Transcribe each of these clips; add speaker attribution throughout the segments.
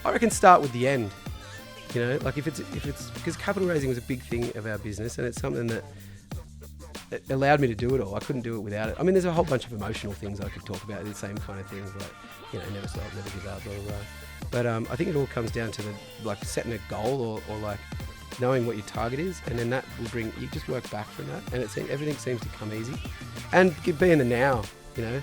Speaker 1: I reckon start with the end. You know, like if it's because capital raising was a big thing of our business, and it's something that it allowed me to do it all. I couldn't do it without it. I mean, there's a whole bunch of emotional things I could talk about, the same kind of things, like, you know, never stop, never give up, blah, blah, blah. But I think it all comes down to like setting a goal or like knowing what your target is, and then that will bring, you just work back from that, and everything seems to come easy. And be in the now, you know,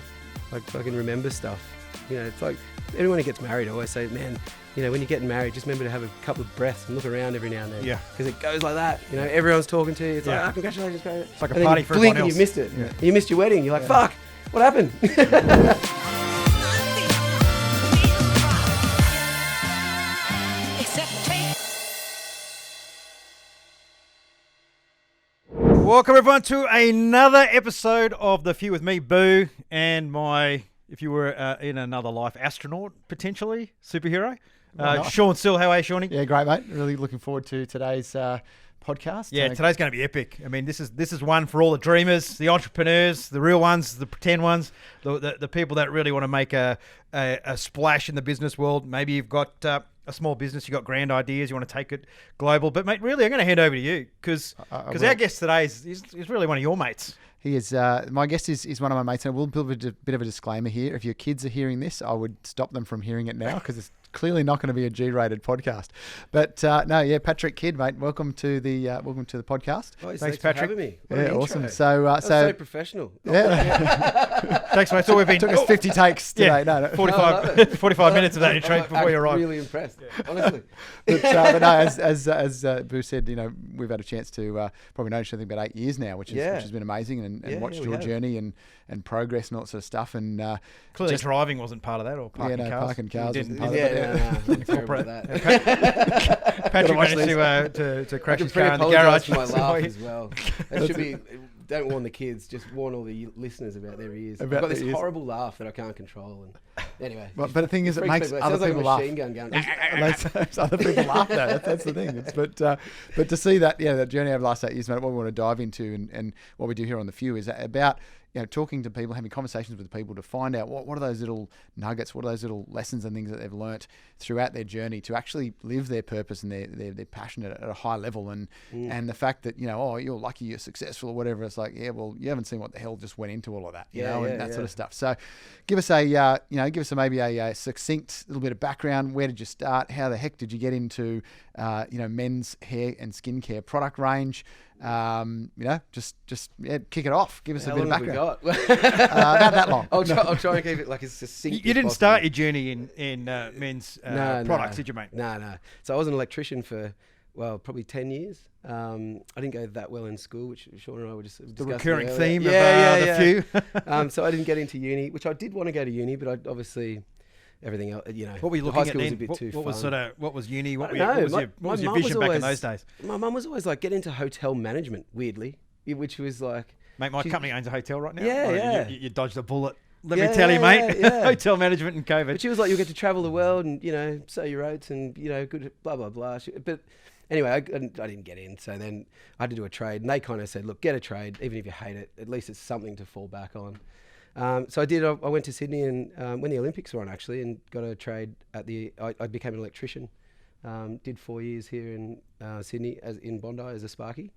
Speaker 1: like fucking remember stuff. You know, it's like, everyone who gets married, I always say, man, you know, when you're getting married, just remember to have a couple of breaths and look around every now and then. Yeah. Because it goes like that. You know, everyone's talking to you. It's like, congratulations, baby.
Speaker 2: It's like a party for everyone else.
Speaker 1: And you missed it. Yeah. You missed your wedding. You're like, fuck, what happened?
Speaker 2: Welcome everyone to another episode of The Few with me, Boo, and my, if you were in another life, astronaut, potentially, superhero. Sean Sill, how are you, Shawnee?
Speaker 3: Yeah, great, mate. Really looking forward to today's podcast.
Speaker 2: Yeah, today's going to be epic. I mean, this is one for all the dreamers, the entrepreneurs, the real ones, the pretend ones, the people that really want to make a splash in the business world. Maybe you've got a small business, you've got grand ideas, you want to take it global. But, mate, really, I'm going to hand over to you because our guest today is really one of your mates.
Speaker 3: He is. My guest is one of my mates, and we'll build a bit of a disclaimer here. If your kids are hearing this, I would stop them from hearing it now because it's clearly not going to be a G-rated podcast. But Patrick Kidd, mate, welcome to the podcast.
Speaker 1: Oh, thanks Patrick, for having me.
Speaker 3: Awesome. So
Speaker 1: professional.
Speaker 3: Yeah.
Speaker 2: Thanks, mate. So we've been
Speaker 3: took us 50 takes today.
Speaker 2: Yeah, 45 minutes of that intro before you arrived.
Speaker 1: I'm really impressed, honestly.
Speaker 3: But no, as Boo said, you know, we've had a chance to probably know each other about 8 years now, which has been amazing, and watched your journey and progress and all that sort of stuff. And
Speaker 2: clearly driving wasn't part of that, or parking cars.
Speaker 3: Parking cars wasn't part
Speaker 1: of it.
Speaker 2: Corporate. Patrick managed to crash his car in the garage.
Speaker 1: For my laugh as well. That should be. Don't warn the kids. Just warn all the listeners about their ears. I've got this horrible laugh that I can't control. And anyway,
Speaker 3: but the thing is, it makes other people laugh. Other people laugh. That's the thing. But to see that journey over the last 8 years, mate, what we want to dive into and what we do here on The Few is about, you know, talking to people, having conversations with people to find out what are those little nuggets, what are those little lessons and things that they've learnt throughout their journey to actually live their purpose and their passion at a high level. And the fact that, you know, oh, you're lucky, you're successful or whatever. It's like, yeah, well, you haven't seen what the hell just went into all of that, you know, and that sort of stuff. So give us maybe a succinct little bit of background. Where did you start? How the heck did you get into, men's hair and skincare product range? Just kick it off. Give us a bit of background.
Speaker 1: How long have we
Speaker 3: got? About that long.
Speaker 1: I'll try and keep it like as succinct.
Speaker 2: You didn't start your journey in men's products, did you, mate?
Speaker 1: No. So I was an electrician for, probably 10 years. I didn't go that well in school, which Sean and I were just discussing.
Speaker 2: The recurring theme of The Few.
Speaker 1: So I didn't get into uni, which I did want to go to uni, but I obviously... Everything else, you know.
Speaker 2: What were you looking at then?
Speaker 1: Was a bit too fun.
Speaker 2: What was uni? What was your vision back in those days?
Speaker 1: My mum was always like, get into hotel management, weirdly, which was like...
Speaker 2: Mate, my company owns a hotel right now.
Speaker 1: Yeah.
Speaker 2: You dodged a bullet. Let me tell you, mate. Yeah. Hotel management and COVID.
Speaker 1: But she was like, you'll get to travel the world and, you know, sow your oats and, you know, good, blah, blah, blah. But anyway, I didn't get in. So then I had to do a trade. And they kind of said, look, get a trade. Even if you hate it, at least it's something to fall back on. So I did. I went to Sydney and when the Olympics were on, actually, and got a trade at I became an electrician. Did 4 years here in Sydney in Bondi as a sparky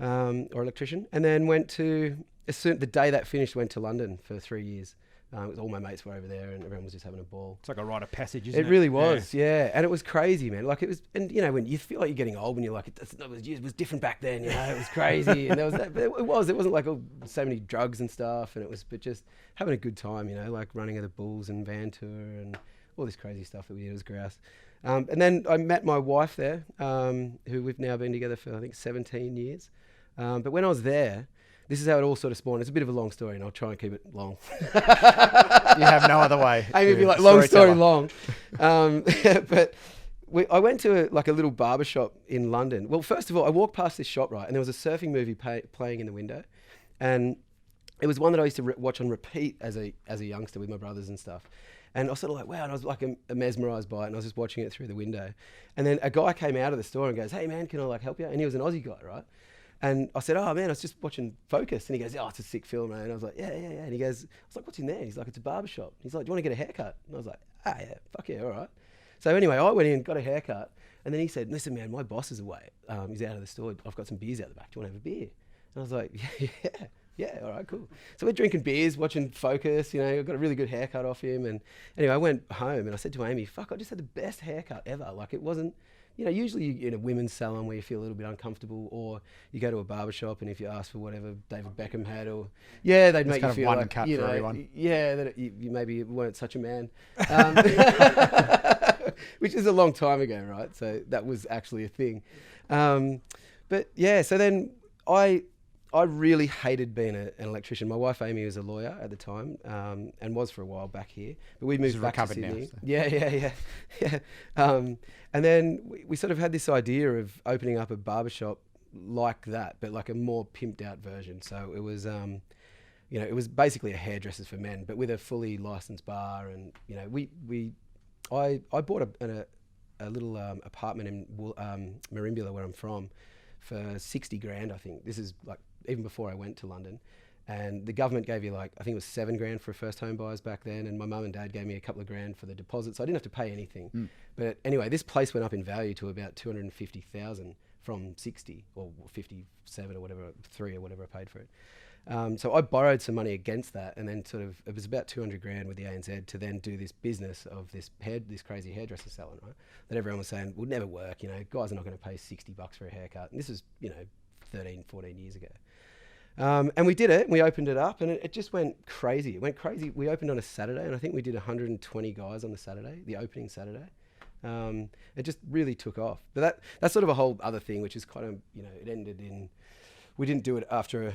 Speaker 1: or electrician, and then went to the day that finished, went to London for 3 years. All my mates were over there, and everyone was just having a ball.
Speaker 2: It's like a rite of passage, isn't it?
Speaker 1: It really was, yeah. And it was crazy, man. Like it was, and you know, when you feel like you're getting old, when you're like, it was different back then, you know, it was crazy, and there was that. But it wasn't like so many drugs and stuff, and it was, but just having a good time, you know, like running at the Bulls and van tour and all this crazy stuff that we did. It was grouse. And then I met my wife there, who we've now been together for I think 17 years. But when I was there. This is how it all sort of spawned. It's a bit of a long story, and I'll try and keep it long.
Speaker 3: You have no other way.
Speaker 1: Maybe be like long story long. But I went to a little barber shop in London. Well, first of all, I walked past this shop, right, and there was a surfing movie playing in the window, and it was one that I used to watch on repeat as a youngster with my brothers and stuff. And I was sort of like, wow, and I was like mesmerised by it, and I was just watching it through the window. And then a guy came out of the store and goes, hey man, can I like help you? And he was an Aussie guy, right? And I said, oh man, I was just watching Focus. And he goes, oh, it's a sick film, man. And I was like, yeah. And he goes, I was like, what's in there? He's like, it's a barbershop. He's like, do you want to get a haircut? And I was like, yeah, fuck yeah, all right. So anyway, I went in, got a haircut, and then he said, listen, man, my boss is away. He's out of the store. I've got some beers out the back. Do you want to have a beer? And I was like, yeah, all right, cool. So we're drinking beers, watching Focus, you know, I got a really good haircut off him. And anyway, I went home and I said to Amy, fuck, I just had the best haircut ever. Like it wasn't, you know, usually you're in a women's salon where you feel a little bit uncomfortable, or you go to a barbershop and if you ask for whatever David Beckham had, or they'd make you feel
Speaker 3: one
Speaker 1: like,
Speaker 3: cut
Speaker 1: you
Speaker 3: for
Speaker 1: know,
Speaker 3: everyone.
Speaker 1: that you maybe weren't such a man. Which is a long time ago, right? So that was actually a thing. But yeah, so then I really hated being an electrician. My wife Amy was a lawyer at the time, and was for a while back here. But we moved back to Sydney. Now, so. Yeah. And then we sort of had this idea of opening up a barbershop like that, but like a more pimped out version. So it was, you know, it was basically a hairdressers for men, but with a fully licensed bar. And you know, I bought a little apartment in Merimbula, where I'm from, for 60 grand, I think. This is like even before I went to London. And the government gave you like, I think it was 7 grand for first home buyers back then. And my mum and dad gave me a couple of grand for the deposit. So I didn't have to pay anything. But anyway, this place went up in value to about 250,000 from 60 or 57 or whatever, 3 or whatever I paid for it. So I borrowed some money against that, and then sort of, it was about 200 grand with the ANZ to then do this business of this crazy hairdresser salon, right? That everyone was saying would never work, you know, guys are not going to pay $60 for a haircut. And this is, you know, 13, 14 years ago. And we did it, we opened it up, and it just went crazy. It went crazy. We opened on a Saturday, and I think we did 120 guys on the Saturday, the opening Saturday. It just really took off. But that's sort of a whole other thing, which is kind of, you know, it ended in, we didn't do it after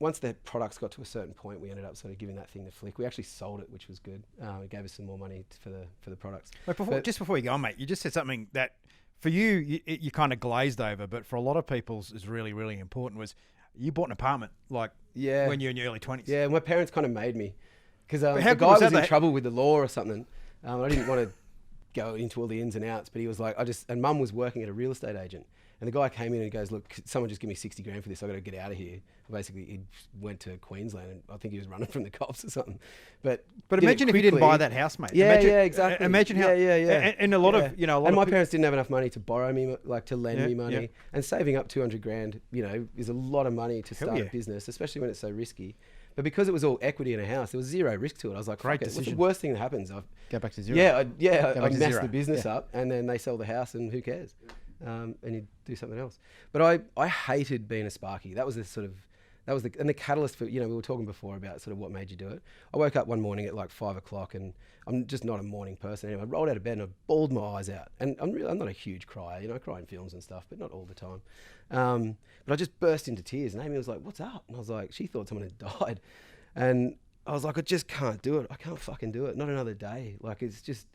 Speaker 1: once the products got to a certain point, we ended up sort of giving that thing the flick. We actually sold it, which was good. It gave us some more money for the products.
Speaker 2: Just before you go on, mate, you just said something that for you kind of glazed over, but for a lot of people is really, really important, was you bought an apartment when you're in your early 20s.
Speaker 1: Yeah, my parents kind of made me. Because the guy was in trouble with the law or something. I didn't want to go into all the ins and outs, but he was like, and mum was working at a real estate agent. And the guy came in and goes, look, someone just give me 60 grand for this. I got to get out of here. Basically, he went to Queensland, and I think he was running from the cops or something. But
Speaker 2: imagine if you didn't buy that house, mate.
Speaker 1: Yeah, exactly.
Speaker 2: Imagine how. Yeah. And a lot of, you know,
Speaker 1: and my parents didn't have enough money to borrow me, like to lend me money. Yeah. And saving up 200 grand, you know, is a lot of money to start a business, especially when it's so risky. But because it was all equity in a house, there was zero risk to it. I was like, great decision. What's the worst thing that happens?
Speaker 3: Go back to zero.
Speaker 1: I messed the business up, and then they sell the house, and who cares? And you do something else. But I hated being a sparky. That was the catalyst for, you know, we were talking before about sort of what made you do it. I woke up one morning at like 5 o'clock, and I'm just not a morning person. Anyway, I rolled out of bed and I bawled my eyes out. And I'm not a huge crier, you know, I cry in films and stuff, but not all the time. But I just burst into tears, and Amy was like, what's up? And I was like, she thought someone had died. And I was like, I just can't do it. I can't fucking do it. Not another day. Like, it's just,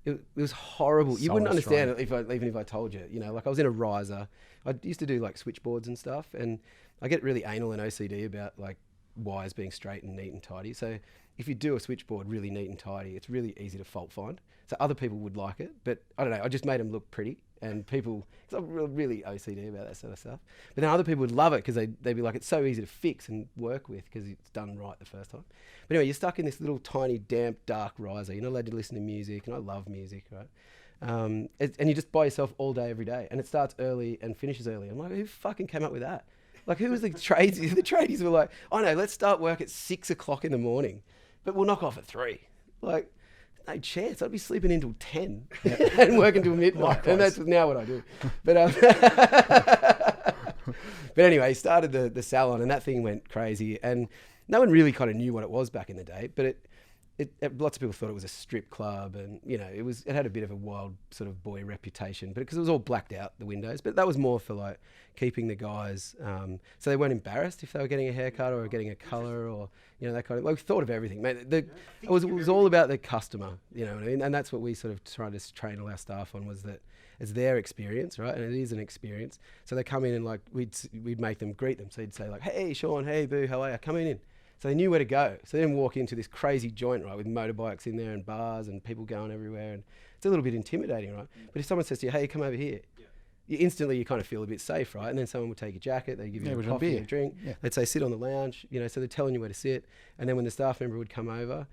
Speaker 1: it was horrible. You wouldn't understand it even if I told you. You know, like I was in a riser. I used to do like switchboards and stuff, and I get really anal and OCD about like wires being straight and neat and tidy. So if you do a switchboard really neat and tidy, it's really easy to fault find. So other people would like it, but I don't know. I just made them look pretty, and people, because I'm really OCD about that sort of stuff. But then other people would love it because they'd be like, it's so easy to fix and work with because it's done right the first time. But anyway, you're stuck in this little tiny, damp, dark riser. You're not allowed to listen to music, and I love music, right? And you're just by yourself all day, every day. And it starts early and finishes early. I'm like, who fucking came up with that? Like, who was the tradies? The tradies were like, oh no, let's start work at 6 o'clock in the morning, but we'll knock off at 3. Like, no chance. I'd be sleeping until 10 and working till midnight. And that's now what I do. But but anyway, started the salon, and that thing went crazy. And no one really kind of knew what it was back in the day, but it lots of people thought it was a strip club, and you know, it had a bit of a wild sort of boy reputation, but because it was all blacked out the windows. But that was more for like keeping the guys so they weren't embarrassed if they were getting a haircut or getting a color, or you know, that kind of, like, we thought of everything, mate. It was all about the customer, you know what I mean? And that's what we sort of tried to train all our staff on, was that it's their experience, right? And it is an experience. So they come in and like we'd make them greet them. So you'd say like, hey Sean, hey Boo, how are you? Come in. So they knew where to go. So they didn't walk into this crazy joint, right, with motorbikes in there and bars and people going everywhere. And it's a little bit intimidating, right? But if someone says to you, hey, come over here, you kind of feel a bit safe, right? And then someone will take your jacket, they give you a coffee, a drink. Yeah. They'd say, sit on the lounge, you know, so they're telling you where to sit. And then when the staff member would come over,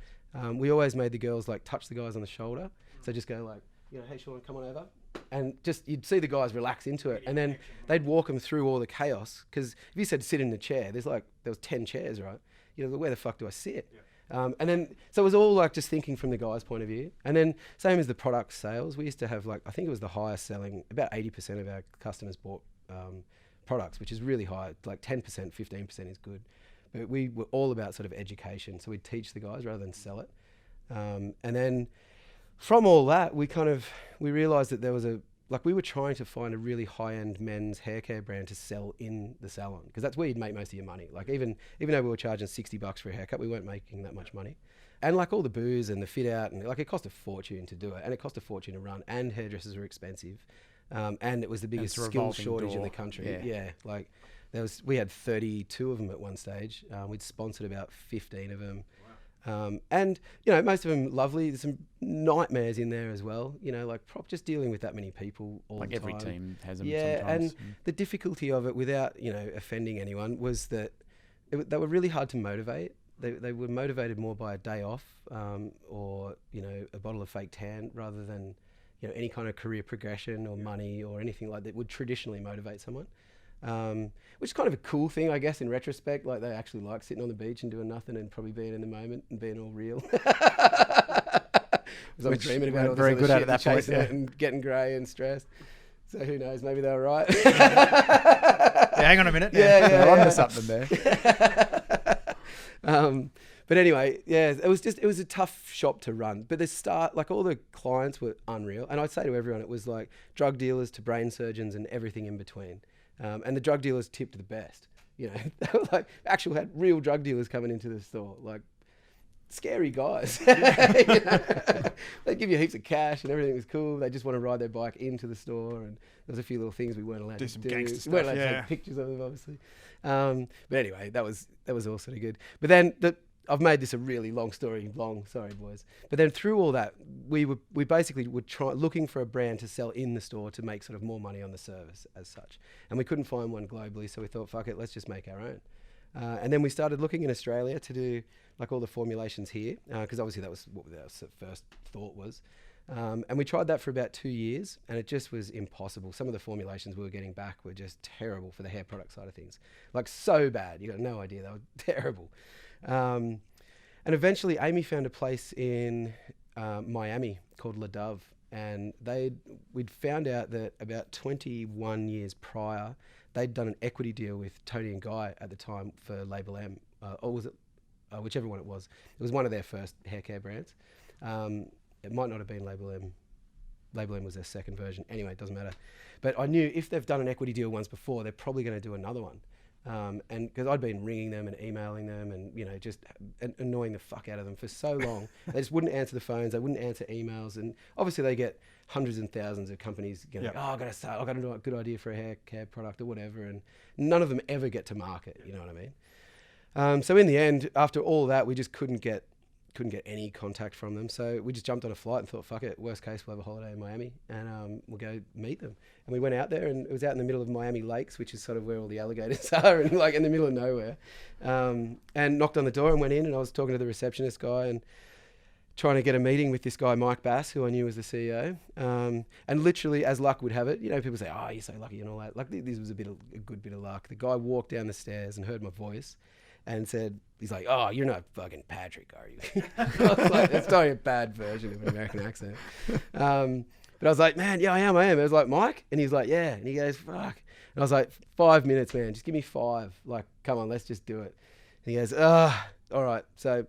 Speaker 1: we always made the girls like touch the guys on the shoulder. So just go like, hey Sean, come on over. And just, you'd see the guys relax into it. And then they'd walk them through all the chaos. Because if you said sit in the chair, there was 10 chairs, right? Where the fuck do I sit? Yeah. And then, so it was all like just thinking from the guy's point of view. And then same as the product sales, we used to have I think it was the highest selling, about 80% of our customers bought products, which is really high. Like 10%, 15% is good. But we were all about sort of education. So we'd teach the guys rather than sell it. And then from all that, we realized that there was we were trying to find a really high-end men's hair care brand to sell in the salon, because that's where you'd make most of your money. Like even though we were charging $60 for a haircut, we weren't making that much money. And like all the booze and the fit out, and like it cost a fortune to do it, and it cost a fortune to run, and hairdressers were expensive. And it was the biggest skill shortage in the country. Yeah. Like we had 32 of them at one stage. We'd sponsored about 15 of them. And most of them lovely. There's some nightmares in there as well. Just dealing with that many people all the time.
Speaker 3: Like every team has them.
Speaker 1: Yeah,
Speaker 3: sometimes.
Speaker 1: And the difficulty of it, without offending anyone, was that they were really hard to motivate. They were motivated more by a day off, or a bottle of fake tan, rather than any kind of career progression or money or anything like that would traditionally motivate someone. Which is kind of a cool thing, I guess, in retrospect. Like they actually like sitting on the beach and doing nothing and probably being in the moment and being all real. I was dreaming about all this
Speaker 3: very
Speaker 1: other
Speaker 3: good
Speaker 1: shit
Speaker 3: at that point,
Speaker 1: it and getting grey and stressed. So who knows? Maybe they were right.
Speaker 2: Hang on a minute.
Speaker 3: They're onto something there.
Speaker 1: But anyway, it was a tough shop to run. But all the clients were unreal. And I'd say to everyone, it was like drug dealers to brain surgeons and everything in between. And the drug dealers tipped the best. They were had real drug dealers coming into the store, like scary guys. They'd give you heaps of cash and everything was cool. They just want to ride their bike into the store, and there was a few little things we weren't allowed to do.
Speaker 3: Some gangster stuff.
Speaker 1: We weren't allowed to take pictures of them, obviously. But anyway, that was all sort of good. But then I've made this a really long story. Sorry, boys. But then through all that, we basically would try looking for a brand to sell in the store to make sort of more money on the service as such. And we couldn't find one globally, so we thought, fuck it, let's just make our own. And then we started looking in Australia to do like all the formulations here, because obviously that was what our first thought was. And we tried that for about 2 years, and it just was impossible. Some of the formulations we were getting back were just terrible for the hair product side of things. Like so bad, you got no idea, they were terrible. And eventually Amy found a place in Miami called La Dove, and we'd found out that about 21 years prior, they'd done an equity deal with Tony and Guy at the time for Label M, or was it whichever one it was. It was one of their first hair care brands. It might not have been Label M. Label M was their second version. Anyway, it doesn't matter. But I knew if they've done an equity deal once before, they're probably going to do another one. And because I'd been ringing them and emailing them and, just annoying the fuck out of them for so long. They just wouldn't answer the phones. They wouldn't answer emails. And obviously they get hundreds and thousands of companies going, I've got to do a good idea for a hair care product or whatever. And none of them ever get to market. You know what I mean? So in the end, after all that, we just couldn't get any contact from them. So we just jumped on a flight and thought, fuck it, worst case, we'll have a holiday in Miami and we'll go meet them. And we went out there, and it was out in the middle of Miami Lakes, which is sort of where all the alligators are, and like in the middle of nowhere. And knocked on the door and went in, and I was talking to the receptionist guy and trying to get a meeting with this guy, Mike Bass, who I knew was the CEO. And literally, as luck would have it, people say, oh, you're so lucky and all that. Like this was a good bit of luck. The guy walked down the stairs and heard my voice and said, he's like, oh, you're not fucking Patrick, are you? I was like, that's totally a bad version of an American accent. But I was like, man, yeah, I am. I was like, Mike? And he's like, yeah. And he goes, fuck. And I was like, 5 minutes, man. Just give me 5. Like, come on, let's just do it. And he goes, all right. So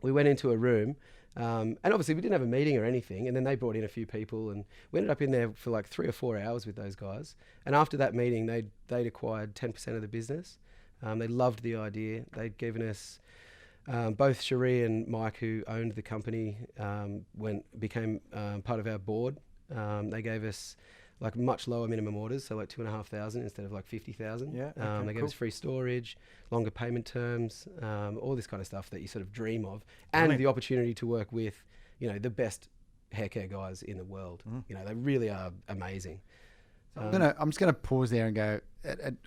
Speaker 1: we went into a room. And obviously we didn't have a meeting or anything. And then they brought in a few people, and we ended up in there for like 3 or 4 hours with those guys. And after that meeting, they'd acquired 10% of the business. They loved the idea. They'd given us, both Cherie and Mike, who owned the company, became part of our board. They gave us like much lower minimum orders, so like 2,500 instead of like 50,000.
Speaker 2: Yeah, okay,
Speaker 1: they gave us free storage, longer payment terms, all this kind of stuff that you sort of dream of, and the opportunity to work with, the best hair care guys in the world. They really are amazing.
Speaker 3: I'm just gonna pause there and go.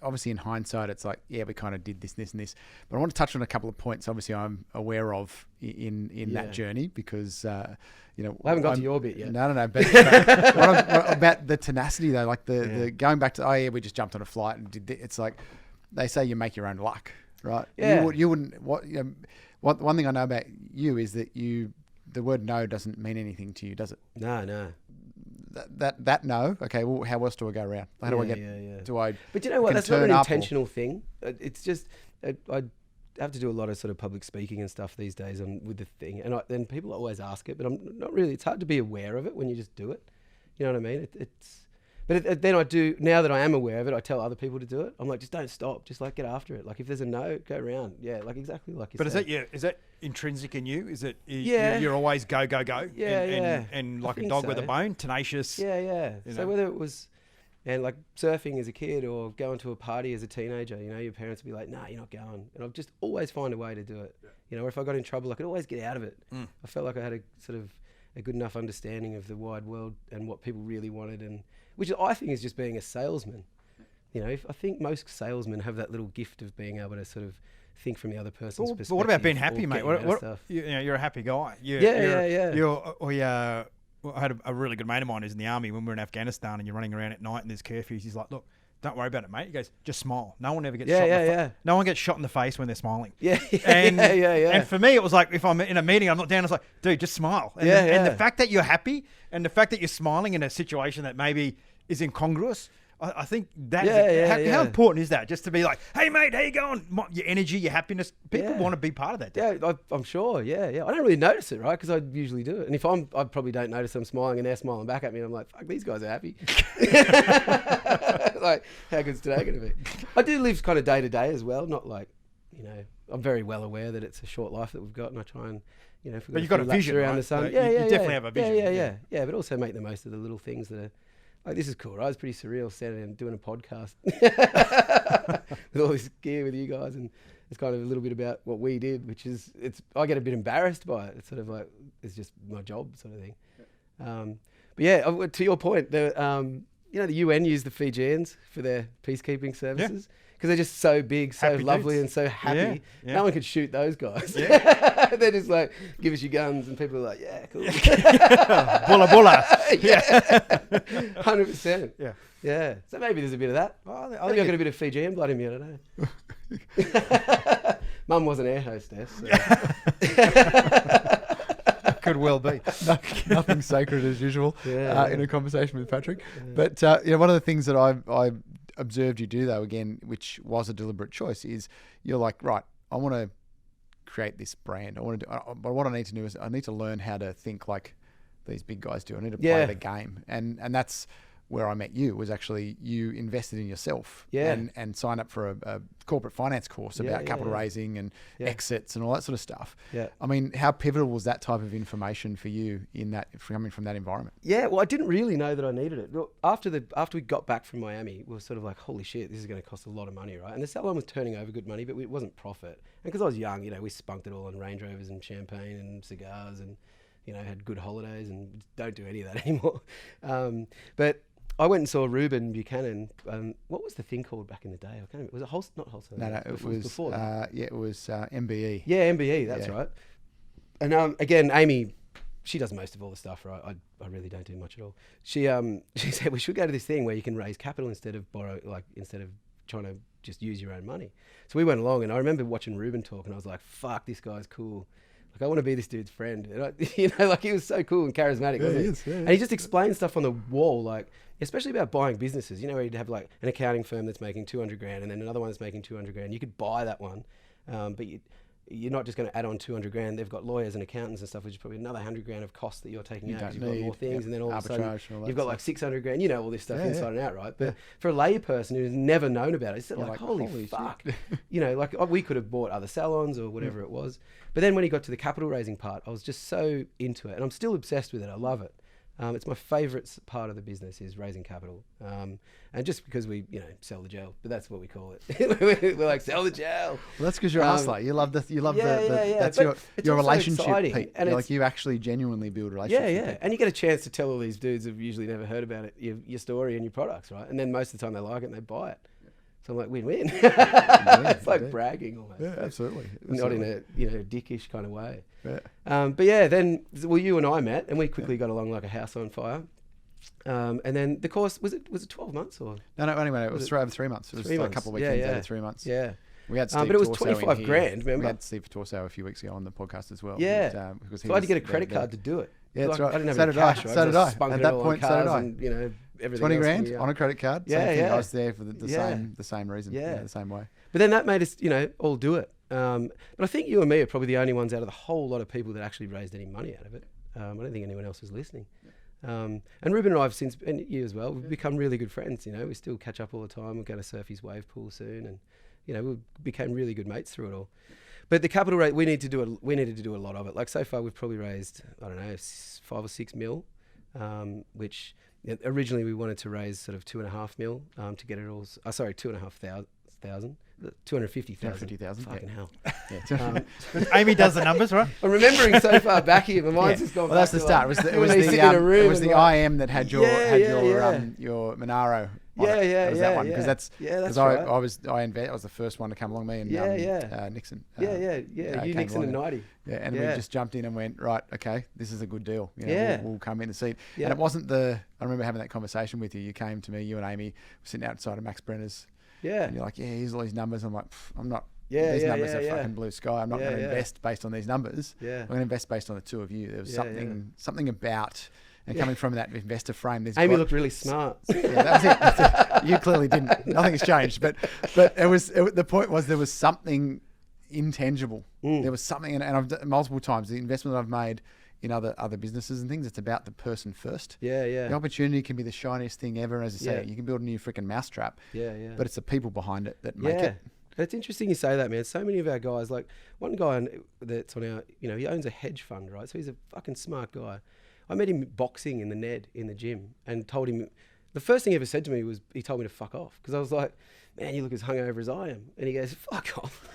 Speaker 3: Obviously, in hindsight, it's like, yeah, we kind of did this, this, and this. But I want to touch on a couple of points. Obviously, I'm aware of in that journey because I
Speaker 1: haven't got to your bit yet.
Speaker 3: No. But about the tenacity though, like the going back to we just jumped on a flight and did. It's like they say you make your own luck, right?
Speaker 1: Yeah.
Speaker 3: You wouldn't. One thing I know about you is that the word no doesn't mean anything to you, does it?
Speaker 1: No.
Speaker 3: That no. Okay. Well, how else do I go around? How do I get? Do I?
Speaker 1: But you know what? That's not an intentional thing. It's just I have to do a lot of sort of public speaking and stuff these days with the thing, and then people always ask it, but I'm not really. It's hard to be aware of it when you just do it. You know what I mean? Then I do, now that I am aware of it, I tell other people to do it. I'm like, just don't stop. Just like get after it. Like if there's a no, go around. Yeah, like exactly like you said.
Speaker 2: But is that intrinsic in you? Is it you're always go?
Speaker 1: Yeah,
Speaker 2: and like a dog with a bone, tenacious.
Speaker 1: Yeah. So whether it was, and like surfing as a kid or going to a party as a teenager, your parents would be like, nah, you're not going. And I'd just always find a way to do it. Or if I got in trouble, I could always get out of it. I felt like I had a sort of a good enough understanding of the wide world and what people really wanted, and which I think is just being a salesman. I think most salesmen have that little gift of being able to sort of think from the other person's perspective.
Speaker 2: But what about being happy, mate? You're a happy guy. I had a really good mate of mine who's in the army when we were in Afghanistan, and you're running around at night and there's curfews. He's like, look, don't worry about it, mate. He goes, just smile. No one ever gets shot in the face. No one gets shot in the face when they're smiling. And for me, it was like, if I'm in a meeting, I'm not down. It's like, dude, just smile. And the fact that you're happy and the fact that you're smiling in a situation that maybe is incongruous, I think that's how important is that? Just to be like, hey, mate, how you going? Your energy, your happiness. People want to be part of that.
Speaker 1: Yeah, I'm sure. Yeah. I don't really notice it, right? Because I usually do it. And if I probably don't notice them smiling and they're smiling back at me, and I'm like, fuck, these guys are happy. Like, how good's today going to be? I do live kind of day to day as well. Not like, I'm very well aware that it's a short life that we've got, and I try and, if we've
Speaker 2: but you've got a vision around the sun. You definitely have a vision.
Speaker 1: Yeah. But also make the most of the little things that are. Like, this is cool, right? It's pretty surreal standing and doing a podcast with all this gear with you guys, and it's kind of a little bit about what we did, which is I get a bit embarrassed by it. It's sort of like it's just my job sort of thing. But yeah, to your point, the UN use the Fijians for their peacekeeping services. Because they're just so big, so happy lovely, dudes. And so happy. Yeah. No one could shoot those guys. Yeah. They're just like, give us your guns, and people are like, yeah, cool.
Speaker 2: Bulla.
Speaker 1: Yeah. 100%. Yeah. So maybe there's a bit of that. Maybe I've got a bit of Fijian blood in me, I don't know. Mum was an air hostess. So.
Speaker 2: Could well be.
Speaker 3: Nothing sacred as usual in a conversation with Patrick. But one of the things that I observed you do, though, again, which was a deliberate choice, is you're like, right, I want to create this brand. But what I need to do is I need to learn how to think like these big guys do. I need to play the game. And that's where I met you, was actually you invested in yourself and signed up for a corporate finance course about capital raising and exits and all that sort of stuff. Yeah. I mean, how pivotal was that type of information for you coming from that environment? Yeah, well, I didn't really know that I needed it. After we got back from Miami, we were sort of like, holy shit, this is going to cost a lot of money, right? And the salon was turning over good money, but it wasn't profit. And because I was young, we spunked it all on Range Rovers and champagne and cigars and, had good holidays, and don't do any of that anymore. But I went and saw Ruben Buchanan. What was the thing called back in the day? I can't remember. Was it not Wholesale? No, it was before that. It was MBE. Yeah, MBE. That's right. And again, Amy, she does most of all the stuff, right? I really don't do much at all. She said we should go to this thing where you can raise capital instead of trying to just use your own money. So we went along, and I remember watching Ruben talk, and I was like, "Fuck, this guy's cool." Like, I want to be this dude's friend. And he was so cool and charismatic. Wasn't he? Is, and he just explained stuff on the wall, like, especially about buying businesses. Where you'd have like an accounting firm that's making 200 grand and then another one that's making 200 grand. You could buy that one, but you're not just going to add on 200 grand. They've got lawyers and accountants and stuff, which is probably another 100 grand of costs that you're taking out because you've got more things, and then all of a sudden you've got like 600 grand. All this stuff inside and out, right? But for a lay person who's never known about it, it's like holy fuck. Like we could have bought other salons or whatever it was. But then when he got to the capital raising part, I was just so into it, and I'm still obsessed with it. I love it.
Speaker 1: It's my favourite part of the business is raising capital, and just because we sell the gel, but that's what we call it. We're like, sell the gel.
Speaker 3: Well, that's because you're a hustler. You love the that's
Speaker 1: But
Speaker 3: your relationship,
Speaker 1: exciting,
Speaker 3: Pete.
Speaker 1: and
Speaker 3: Like you actually genuinely build relationships.
Speaker 1: Yeah, and you get a chance to tell all these dudes who've usually never heard about it, your story and your products, right? And then most of the time they like it and they buy it. So I'm like, win-win. It's like bragging almost.
Speaker 3: Yeah, absolutely.
Speaker 1: Not in a dickish kind of way.
Speaker 3: Yeah.
Speaker 1: But yeah, then you and I met, and we quickly got along like a house on fire. And then the course was it 12 months or
Speaker 3: No, anyway, it was over 3 months. It was like a couple of weekends out of 3 months.
Speaker 1: Yeah.
Speaker 3: We had Steve
Speaker 1: but it was
Speaker 3: Torso
Speaker 1: 25 grand. Remember?
Speaker 3: We had Steve Torso a few weeks ago on the podcast as well.
Speaker 1: Yeah.
Speaker 3: Because
Speaker 1: so I had to get a credit card to do it.
Speaker 3: Yeah, that's right.
Speaker 1: I didn't have
Speaker 3: So
Speaker 1: any
Speaker 3: did I.
Speaker 1: cash.
Speaker 3: So did I.
Speaker 1: Spunk
Speaker 3: At
Speaker 1: it
Speaker 3: that
Speaker 1: all
Speaker 3: point,
Speaker 1: on
Speaker 3: so did
Speaker 1: cars
Speaker 3: I.
Speaker 1: and, everything
Speaker 3: 20
Speaker 1: else
Speaker 3: grand on a credit card.
Speaker 1: Yeah,
Speaker 3: Same thing.
Speaker 1: yeah.
Speaker 3: I was there for the same reason.
Speaker 1: Yeah.
Speaker 3: The same way.
Speaker 1: But then that made us, all do it. But I think you and me are probably the only ones out of the whole lot of people that actually raised any money out of it. I don't think anyone else was listening. And Ruben and I have since, and you as well, we've become really good friends. We still catch up all the time. We're going to surf his wave pool soon, and we became really good mates through it all. But the capital rate, we needed to do a lot of it. Like so far, we've probably raised 5 or 6 mil, which originally we wanted to raise sort of 2.5 mil to get it all. 2,500. 250,000. Fucking hell.
Speaker 3: Yeah.
Speaker 2: Amy does the numbers, right?
Speaker 1: I'm remembering so far back here, but mine's just gone back.
Speaker 3: Well, that's the start. It was the IM that had your Monaro. It was that one because that's right. I was the first one to come along. Me and Nixon.
Speaker 1: You Nixon and 90.
Speaker 3: Yeah, and we just jumped in and went, right, okay, this is a good deal. We'll come in and see it.
Speaker 1: Yeah.
Speaker 3: And it wasn't I remember having that conversation with you. You came to me, you and Amy were sitting outside of Max Brenner's.
Speaker 1: Yeah.
Speaker 3: And you're like, here's all these numbers. I'm like, I'm not.
Speaker 1: Yeah,
Speaker 3: these numbers are fucking blue sky. I'm not going to invest based on these numbers.
Speaker 1: Yeah.
Speaker 3: I'm going to invest based on the two of you. There was something about, and coming from that investor frame.
Speaker 1: Amy looked really smart.
Speaker 3: That was it. You clearly didn't. Nothing's changed. But the point was there was something intangible. There was something, and I've multiple times the investment that I've made in other businesses and things, it's about the person first.
Speaker 1: Yeah.
Speaker 3: The opportunity can be the shiniest thing ever, as I say. You can build a new freaking mousetrap.
Speaker 1: Yeah.
Speaker 3: But it's the people behind it that make it.
Speaker 1: It's interesting you say that, man. So many of our guys, like one guy that's on our, he owns a hedge fund, right? So he's a fucking smart guy. I met him boxing in the Ned in the gym and told him, the first thing he ever said to me was, he told me to fuck off. Because I was like, man, you look as hungover as I am. And he goes, fuck off.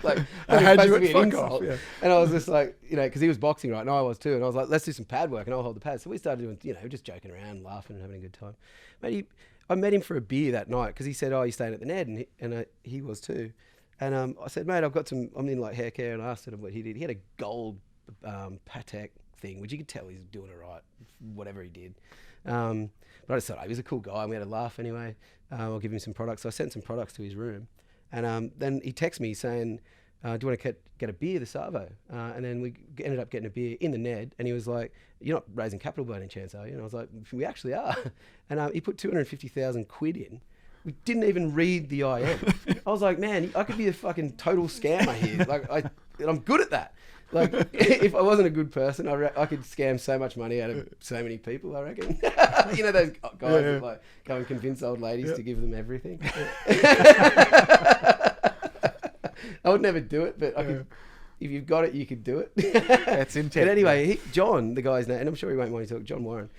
Speaker 3: Like, how'd you fuck off? Yeah.
Speaker 1: And I was just like, because he was boxing, right? And I was too. And I was like, let's do some pad work and I'll hold the pads. So we started doing, just joking around, laughing and having a good time. Mate, I met him for a beer that night because he said, oh, you're staying at the Ned? And he was too. And I said, mate, I'm in like Haircare, and I asked him what he did. He had a gold Patek thing, which you could tell he's doing it right, whatever he did. But I just thought, he was a cool guy, and we had a laugh anyway. I'll give him some products. So I sent some products to his room. And then he texted me saying, do you want to get a beer, the Savo? And then we ended up getting a beer in the Ned. And he was like, you're not raising capital by any chance, are you? And I was like, we actually are. And he put 250,000 quid in. We didn't even read the IM. I was like, man, I could be a fucking total scammer here. And I'm good at that. Like, if I wasn't a good person, I could scam so much money out of so many people, I reckon. Those guys that like go and convince old ladies to give them everything. I would never do it, but I could. If you've got it, you could do it.
Speaker 3: That's intense.
Speaker 1: But anyway, John, the guy's name, and I'm sure he won't mind to talk, John Warren,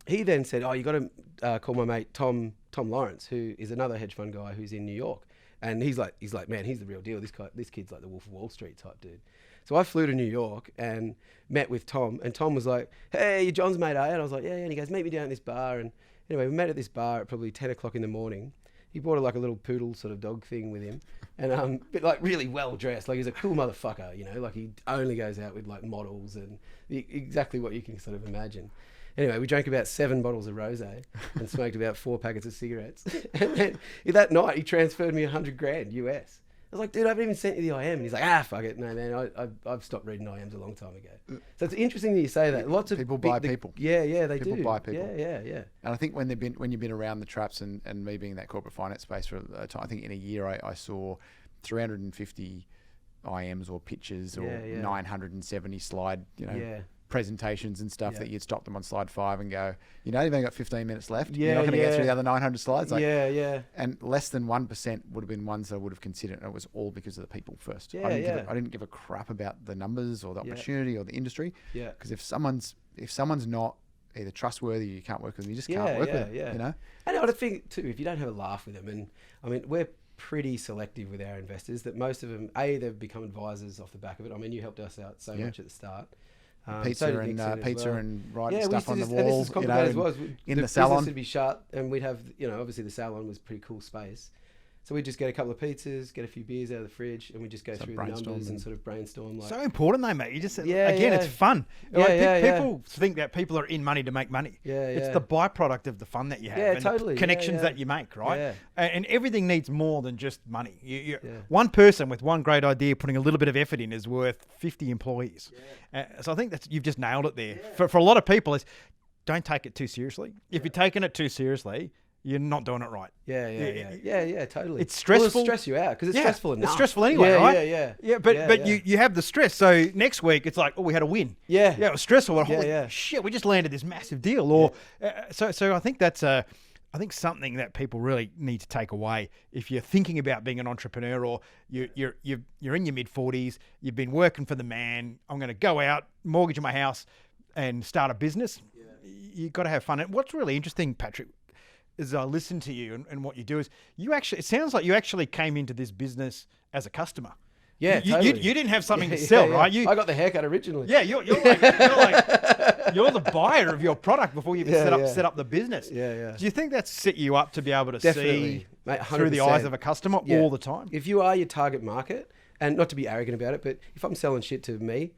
Speaker 1: he then said, oh, you got to call my mate Tom Lawrence, who is another hedge fund guy who's in New York. And he's like, man, he's the real deal. This kid's like the Wolf of Wall Street type dude. So I flew to New York and met with Tom, and Tom was like, hey, you're John's mate, are you? And I was like, yeah. And he goes, meet me down at this bar. And anyway, we met at this bar at probably 10 o'clock in the morning. He brought like a little poodle sort of dog thing with him, and but like really well dressed. Like he's a cool motherfucker, like he only goes out with like models and exactly what you can sort of imagine. Anyway, we drank about 7 bottles of rosé and smoked about 4 packets of cigarettes. And then that night he transferred me $100,000 US. I was like, dude, I haven't even sent you the IM. And he's like, fuck it. No, man, I've stopped reading IMs a long time ago. So it's interesting that you say that. Lots of
Speaker 3: people buy people.
Speaker 1: Yeah, they do.
Speaker 3: People buy people.
Speaker 1: Yeah.
Speaker 3: And I think when you've been around the traps and me being in that corporate finance space for a time, I think in a year I saw 350 IMs or pitches or 970 slide, presentations and stuff
Speaker 1: Yeah.
Speaker 3: that you'd stop them on slide 5 and go, you've only got 15 minutes left.
Speaker 1: Yeah,
Speaker 3: You're not going to get
Speaker 1: yeah.
Speaker 3: through the other 900 slides. Like,
Speaker 1: yeah.
Speaker 3: And less than 1% would have been ones I would have considered. And it was all because of the people first.
Speaker 1: Yeah,
Speaker 3: I didn't give a crap about the numbers or the
Speaker 1: Yeah.
Speaker 3: opportunity or the industry.
Speaker 1: Yeah.
Speaker 3: Because if someone's not either trustworthy, you can't work with them. You just can't work with them.
Speaker 1: Yeah.
Speaker 3: You know.
Speaker 1: And I think too, if you don't have a laugh with them, and I mean, we're pretty selective with our investors. That most of them, they've become advisors off the back of it. I mean, you helped us out so much at the start.
Speaker 3: Pizza
Speaker 1: so
Speaker 3: and writing
Speaker 1: we
Speaker 3: stuff
Speaker 1: used to
Speaker 3: on the
Speaker 1: and this
Speaker 3: wall,
Speaker 1: is complicated as well.
Speaker 3: in the salon.
Speaker 1: Business would be shut, and we'd have, obviously the salon was a pretty cool space. So we'd just get a couple of pizzas, get a few beers out of the fridge, and we just go through the numbers and sort of brainstorm. Like,
Speaker 2: so important though, mate. You just
Speaker 1: Yeah,
Speaker 2: again,
Speaker 1: yeah.
Speaker 2: it's fun.
Speaker 1: Yeah,
Speaker 2: Like,
Speaker 1: yeah,
Speaker 2: people think that people are in money to make money.
Speaker 1: Yeah,
Speaker 2: It's
Speaker 1: yeah.
Speaker 2: the byproduct of the fun that you have
Speaker 1: Yeah,
Speaker 2: and
Speaker 1: totally.
Speaker 2: the connections
Speaker 1: Yeah.
Speaker 2: that you make, right?
Speaker 1: Yeah.
Speaker 2: And everything needs more than just money.
Speaker 1: Yeah.
Speaker 2: One person with one great idea putting a little bit of effort in is worth 50 employees. So I think that you've just nailed it there. For a lot of people, it's don't take it too seriously. If you're taking it too seriously, you're not doing it right.
Speaker 1: Yeah, totally.
Speaker 2: It's stressful.
Speaker 1: It'll stress you out because it's stressful enough.
Speaker 2: It's stressful anyway, right?
Speaker 1: Yeah.
Speaker 2: But you have the stress. So next week it's like, oh, we had a win.
Speaker 1: Yeah.
Speaker 2: Yeah, it was stressful. Holy
Speaker 1: yeah.
Speaker 2: shit, we just landed this massive deal. Or so I think that's something that people really need to take away. If you're thinking about being an entrepreneur, or you're in your mid-40s, you've been working for the man. I'm going to go out, mortgage my house, and start a business. Yeah. You've got to have fun. And what's really interesting, Patrick, as I listen to you and what you do is it sounds like you actually came into this business as a customer.
Speaker 1: Yeah,
Speaker 2: you didn't have something to sell, right?
Speaker 1: I got the haircut originally.
Speaker 2: Yeah, you're the buyer of your product before you even set up the business.
Speaker 1: Yeah.
Speaker 2: Do you think that's set you up to be able to
Speaker 1: Definitely,
Speaker 2: see
Speaker 1: mate,
Speaker 2: through the eyes of a customer all the time?
Speaker 1: If you are your target market, and not to be arrogant about it, but if I'm selling shit to me,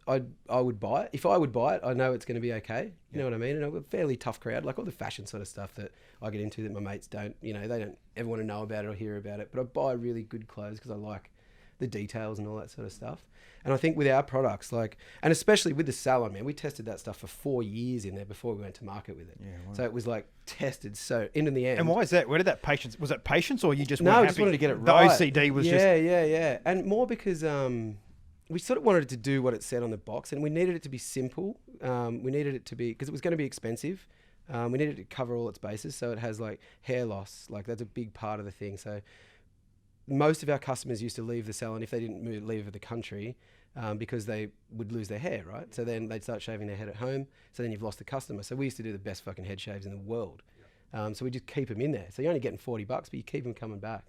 Speaker 1: I would buy it. If I would buy it, I know it's going to be okay. You know what I mean? And I've got a fairly tough crowd, like all the fashion sort of stuff that I get into that my mates don't, they don't ever want to know about it or hear about it. But I buy really good clothes because I like the details and all that sort of stuff. And I think with our products, and especially with the salon, man, we tested that stuff for 4 years in there before we went to market with it. Yeah, wow. So it was tested so in the end.
Speaker 2: And why is that? Where did that patience? Was it patience, or you just
Speaker 1: no?
Speaker 2: weren't
Speaker 1: I just wanted to get it
Speaker 2: the
Speaker 1: right.
Speaker 2: The OCD was
Speaker 1: yeah, and more because we sort of wanted it to do what it said on the box, and we needed it to be simple. We needed it to be, because it was going to be expensive. We needed it to cover all its bases, so it has hair loss, that's a big part of the thing. So most of our customers used to leave the salon if they didn't leave the country, because they would lose their hair, right? So then they'd start shaving their head at home. So then you've lost the customer. So we used to do the best fucking head shaves in the world. So we just keep them in there. So you're only getting $40, but you keep them coming back.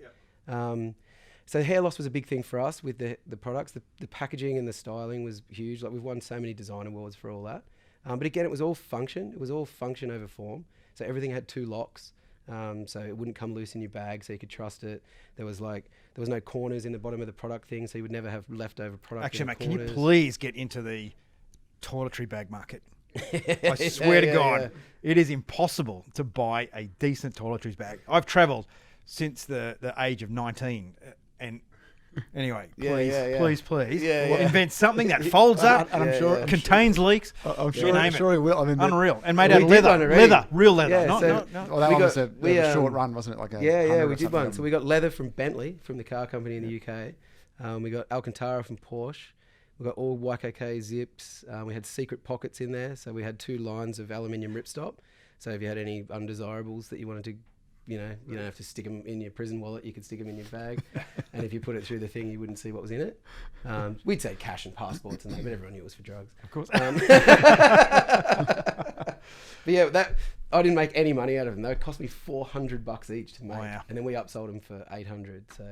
Speaker 1: So hair loss was a big thing for us with the products. The packaging and the styling was huge. We've won so many design awards for all that. But again, it was all function. It was all function over form. So everything had 2 locks. So it wouldn't come loose in your bag, so you could trust it. There was no corners in the bottom of the product thing, so you would never have leftover product.
Speaker 2: Actually, mate,
Speaker 1: corners.
Speaker 2: can you please get into the toiletry bag market? I swear to God, it is impossible to buy a decent toiletries bag. I've travelled since the age of 19, and anyway, please, invent something that folds up,
Speaker 3: and I'm sure
Speaker 2: contains leaks.
Speaker 3: I'm sure he will. I mean,
Speaker 2: unreal, and made out of leather, real leather.
Speaker 1: Yeah,
Speaker 2: no.
Speaker 3: Well, that one was a short run, wasn't it?
Speaker 1: We did one. So we got leather from Bentley, from the car company in the UK. We got Alcantara from Porsche. We got all YKK zips. We had secret pockets in there, so we had 2 lines of aluminium ripstop. So if you had any undesirables that you wanted to, you don't have to stick them in your prison wallet. You could stick them in your bag, and if you put it through the thing, you wouldn't see what was in it. We'd say cash and passports and that, but everyone knew it was for drugs.
Speaker 2: Of course.
Speaker 1: But yeah, I didn't make any money out of them. They cost me $400 each to make,
Speaker 2: Wow.
Speaker 1: and then we upsold them for $800. So,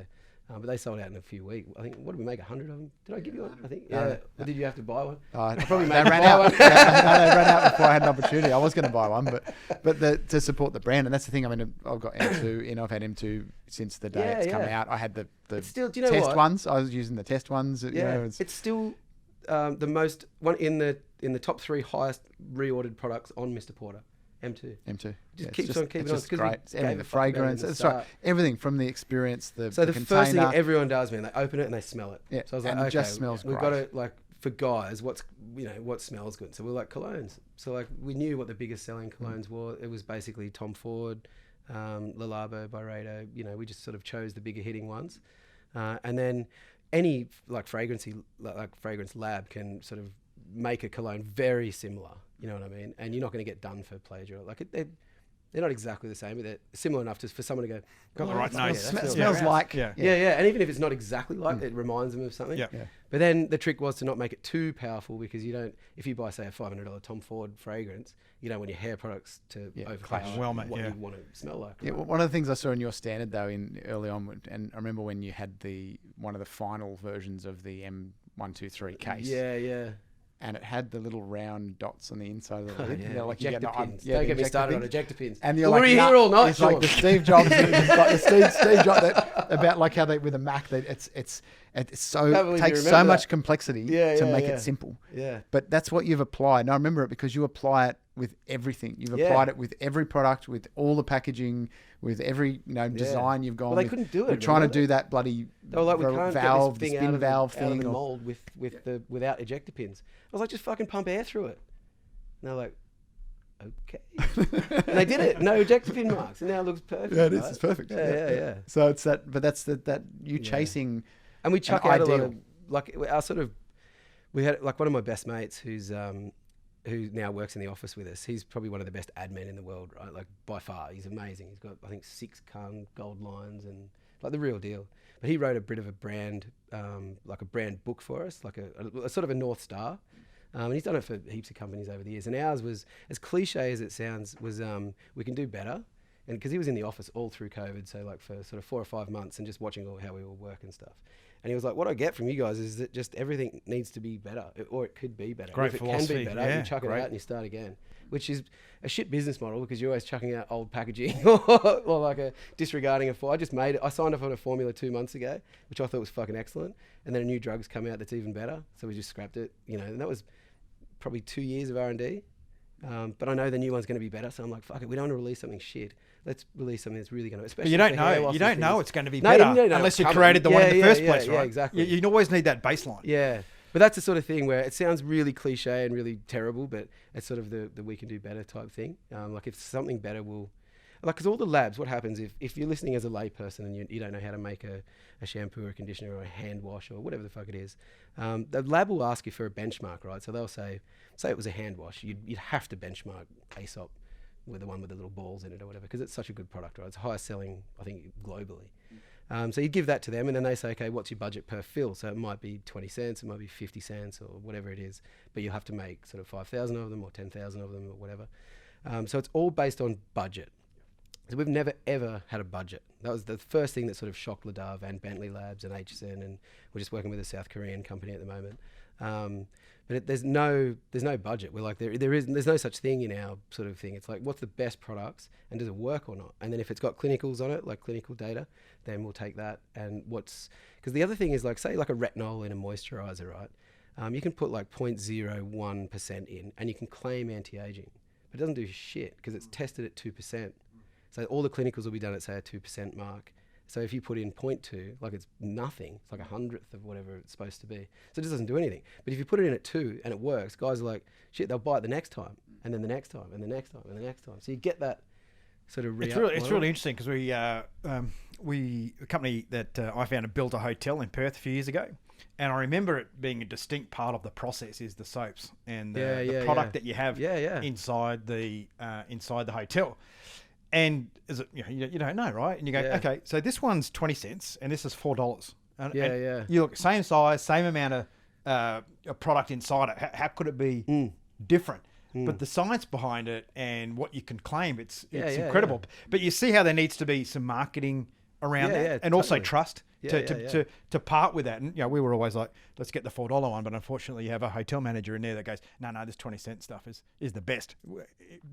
Speaker 1: but they sold out in a few weeks. I think, what did we make? 100 of them? Did I give you one? I think. Yeah. Or did you have to buy one?
Speaker 3: I
Speaker 1: probably
Speaker 3: they ran out. They ran out before I had an opportunity. I was going to buy one, but to support the brand, and that's the thing. I mean, I've got M2 in. I've had M2 since the day it's come out. I had the
Speaker 1: still, do you know
Speaker 3: test
Speaker 1: what?
Speaker 3: ones. I was using the test ones.
Speaker 1: It's still the most one in the top 3 highest reordered products on Mr. Porter. M2. Just keeps on keeping on.
Speaker 3: It's great. The fragrance. That's right. Everything from the experience, the
Speaker 1: container. First thing everyone does, man, they open it and they smell it.
Speaker 3: Yeah.
Speaker 1: So I was like,
Speaker 3: and
Speaker 1: okay,
Speaker 3: it just smells
Speaker 1: we've
Speaker 3: great.
Speaker 1: got to, for guys, what smells good. So we're like colognes. So we knew what the biggest selling colognes were. It was basically Tom Ford, Le Labo, Byredo. We just sort of chose the bigger hitting ones. And then any fragrance lab can sort of make a cologne very similar. You know what I mean? And you're not going to get done for plagiarism. Like they're not exactly the same, but they're similar enough for someone to go,
Speaker 2: got the right nose.
Speaker 3: Smells like.
Speaker 1: Yeah. And even if it's not exactly like, it reminds them of something.
Speaker 2: Yeah.
Speaker 1: But then the trick was to not make it too powerful, because you don't, if you buy, say, a $500 Tom Ford fragrance, you don't want your hair products to overpower what you want to smell like.
Speaker 3: Yeah,
Speaker 1: right?
Speaker 3: one of the things I saw in your standard though, in early on, and I remember when you had one of the final versions of the M123 case.
Speaker 1: Yeah.
Speaker 3: And it had the little round dots on the inside of the
Speaker 1: Oh,
Speaker 3: lid.
Speaker 1: yeah.
Speaker 3: You know, like you
Speaker 1: Ejector
Speaker 3: get
Speaker 1: pins.
Speaker 3: yeah,
Speaker 1: Don't get me
Speaker 3: ejector
Speaker 1: started on
Speaker 3: pins.
Speaker 1: ejector pins.
Speaker 3: And you're
Speaker 1: Well,
Speaker 3: like,
Speaker 1: we're here all night.
Speaker 3: It's like the Steve Jobs, it's like the Steve Jobs about like how they with a Mac, it's so takes so much complexity to make it simple.
Speaker 1: Yeah.
Speaker 3: But that's what you've applied. And I remember it because you apply it with everything. You've applied it with every product, with all the packaging, with every design you've gone.
Speaker 1: Well, they
Speaker 3: with.
Speaker 1: couldn't do it.
Speaker 3: We're trying to do that bloody
Speaker 1: They were like, we can't
Speaker 3: valve,
Speaker 1: get this thing
Speaker 3: spin
Speaker 1: out of
Speaker 3: valve
Speaker 1: the, out of
Speaker 3: thing.
Speaker 1: the mold without ejector pins. I was like, just fucking pump air through it. And they're like, okay. And they did it. No ejector pin marks. And now it looks perfect.
Speaker 3: Yeah, it is.
Speaker 1: Right?
Speaker 3: It's perfect.
Speaker 1: Yeah.
Speaker 3: So it's that, but that's that you chasing.
Speaker 1: And we chuck out a lot of, like, our sort of, we had, like, one of my best mates who now works in the office with us. He's probably one of the best ad men in the world, right? Like, by far. He's amazing. He's got, I think, 6 gold lines and, like, the real deal. But he wrote a bit of a brand, like a brand book for us, like a sort of a North Star. And he's done it for heaps of companies over the years. And ours was, as cliche as it sounds, was we can do better. And because he was in the office all through COVID, so like for sort of 4 or 5 months, and just watching how we all work and stuff. And he was like, what I get from you guys is that just everything needs to be better, or it could be better.
Speaker 2: Great
Speaker 1: if it
Speaker 2: philosophy.
Speaker 1: can be better, you chuck it out and you start again, which is a shit business model, because you're always chucking out old packaging or like disregarding a I just made it. I signed up on a formula 2 months ago, which I thought was fucking excellent. And then a new drug's come out that's even better. So we just scrapped it, and that was probably 2 years of R&D. But I know the new one's going to be better. So I'm like, fuck it. We don't want to release something shit. Let's release something that's really going to, especially.
Speaker 2: But you don't know it's going to be better unless you created the one in the first place, right?
Speaker 1: Yeah, exactly.
Speaker 2: You always need that baseline.
Speaker 1: Yeah. But that's the sort of thing where it sounds really cliche and really terrible, but it's sort of the we can do better type thing. Like, if something better will, like, because all the labs, what happens if you're listening as a layperson and you don't know how to make a shampoo or a conditioner or a hand wash or whatever the fuck it is, the lab will ask you for a benchmark, right? So they'll say it was a hand wash, you'd have to benchmark Aesop with the one with the little balls in it or whatever, because it's such a good product, right? It's highest selling, I think, globally. So you give that to them, and then they say, okay, what's your budget per fill? So it might be 20 cents, it might be 50 cents or whatever it is, but you'll have to make sort of 5,000 of them or 10,000 of them or whatever. So it's all based on budget. So we've never ever had a budget. That was the first thing that sort of shocked Ladave and Bentley Labs and HSN, and we're just working with a South Korean company at the moment. But there's no budget. We're like, there's no such thing in our sort of thing. It's like, what's the best products and does it work or not? And then if it's got clinicals on it, like clinical data, then we'll take that. And because the other thing is, like, say like a retinol in a moisturizer, right? You can put like 0.01% in and you can claim anti-aging, but it doesn't do shit because it's tested at 2%. So all the clinicals will be done at, say, a 2% mark. So if you put in 0.2, like, it's nothing. It's like 100th of whatever it's supposed to be. So it just doesn't do anything. But if you put it in at 2 and it works, guys are like, shit, they'll buy it the next time, and then the next time, and the next time, and the next time. So you get that sort of
Speaker 2: It's really interesting, because a company that I founded built a hotel in Perth a few years ago. And I remember it being a distinct part of the process is the soaps and the product that you have inside the hotel. And is it, you don't know, right? And you go, okay, so this one's 20 cents and this is $4. And you look, same size, same amount of a product inside it. How could it be different? But the science behind it and what you can claim, it's incredible. But you see how there needs to be some marketing around that, and also trust to part with that. And we were always like, let's get the $4 one, but unfortunately you have a hotel manager in there that goes, no, this 20-cent stuff is the best,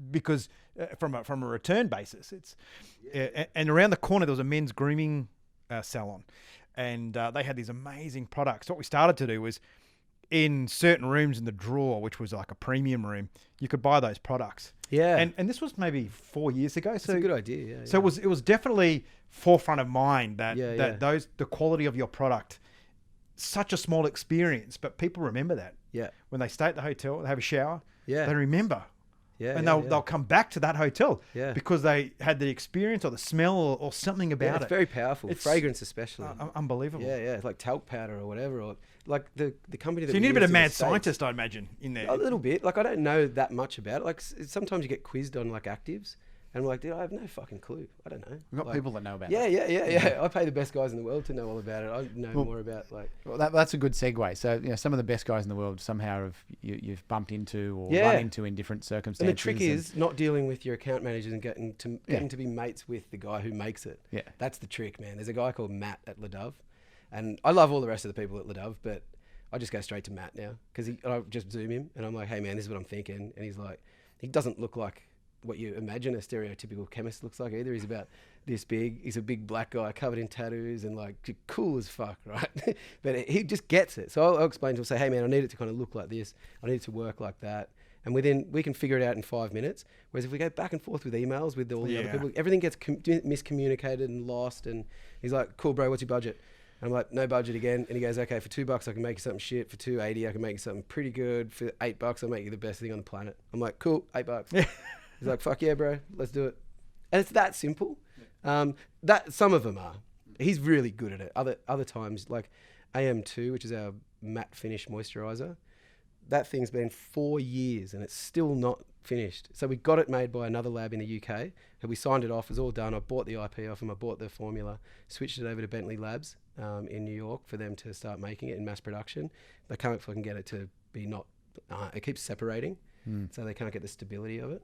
Speaker 2: because from a return basis, it's and around the corner there was a men's grooming salon, and they had these amazing products. What we started to do was, in certain rooms in the drawer, which was like a premium room, you could buy those products. Yeah. And this was maybe 4 years ago. So
Speaker 1: it's a good idea. Yeah.
Speaker 2: So it was definitely forefront of mind that the quality of your product, such a small experience, but people remember that. Yeah. When they stay at the hotel, they have a shower. Yeah. They remember.
Speaker 1: Yeah,
Speaker 2: and
Speaker 1: yeah,
Speaker 2: they'll come back to that hotel
Speaker 1: Yeah.
Speaker 2: because they had the experience or the smell or something
Speaker 1: Yeah,
Speaker 2: about
Speaker 1: it's
Speaker 2: it.
Speaker 1: very powerful.
Speaker 2: It's
Speaker 1: Fragrance especially.
Speaker 2: Unbelievable.
Speaker 1: Yeah, it's like talc powder or whatever. Or like the company that
Speaker 2: So you
Speaker 1: we
Speaker 2: need a bit
Speaker 1: used
Speaker 2: of
Speaker 1: in the
Speaker 2: mad
Speaker 1: States-
Speaker 2: scientist, I imagine, in there.
Speaker 1: A little bit. Like I don't know that much about it. Like sometimes you get quizzed on like actives, and we're like, dude, I have no fucking clue. I don't know.
Speaker 3: We've got
Speaker 1: Like,
Speaker 3: people that know about
Speaker 1: Yeah,
Speaker 3: it.
Speaker 1: yeah. I pay the best guys in the world to know all about it. I know more about like.
Speaker 3: Well, that's a good segue. So, some of the best guys in the world somehow you've bumped into or
Speaker 1: Yeah.
Speaker 3: run into in different circumstances.
Speaker 1: And the trick is not dealing with your account managers and getting to be mates with the guy who makes it.
Speaker 3: Yeah.
Speaker 1: That's the trick, man. There's a guy called Matt at Ledove, and I love all the rest of the people at Ledove, but I just go straight to Matt now because I just Zoom him and I'm like, hey man, this is what I'm thinking, and he's like, he doesn't look like what you imagine a stereotypical chemist looks like either. He's about this big. He's a big black guy covered in tattoos and like cool as fuck, right? But he just gets it. So I'll explain to him, say, hey man, I need it to kind of look like this. I need it to work like that. And we can figure it out in 5 minutes. Whereas if we go back and forth with emails with all the other people, everything gets miscommunicated and lost. And he's like, cool, bro, what's your budget? And I'm like, no budget again. And he goes, okay, for $2 I can make you something shit. For $2.80 I can make you something pretty good. For $8 I'll make you the best thing on the planet. I'm like, cool, $8. He's like, fuck yeah, bro, let's do it. And it's that simple. That some of them are. He's really good at it. Other times, like AM2, which is our matte finish moisturizer, that thing's been 4 years and it's still not finished. So we got it made by another lab in the UK, and we signed it off. It was all done. I bought the IP off them. I bought the formula, switched it over to Bentley Labs in New York for them to start making it in mass production. They can't fucking get it to be not. It keeps separating, so they can't get the stability of it.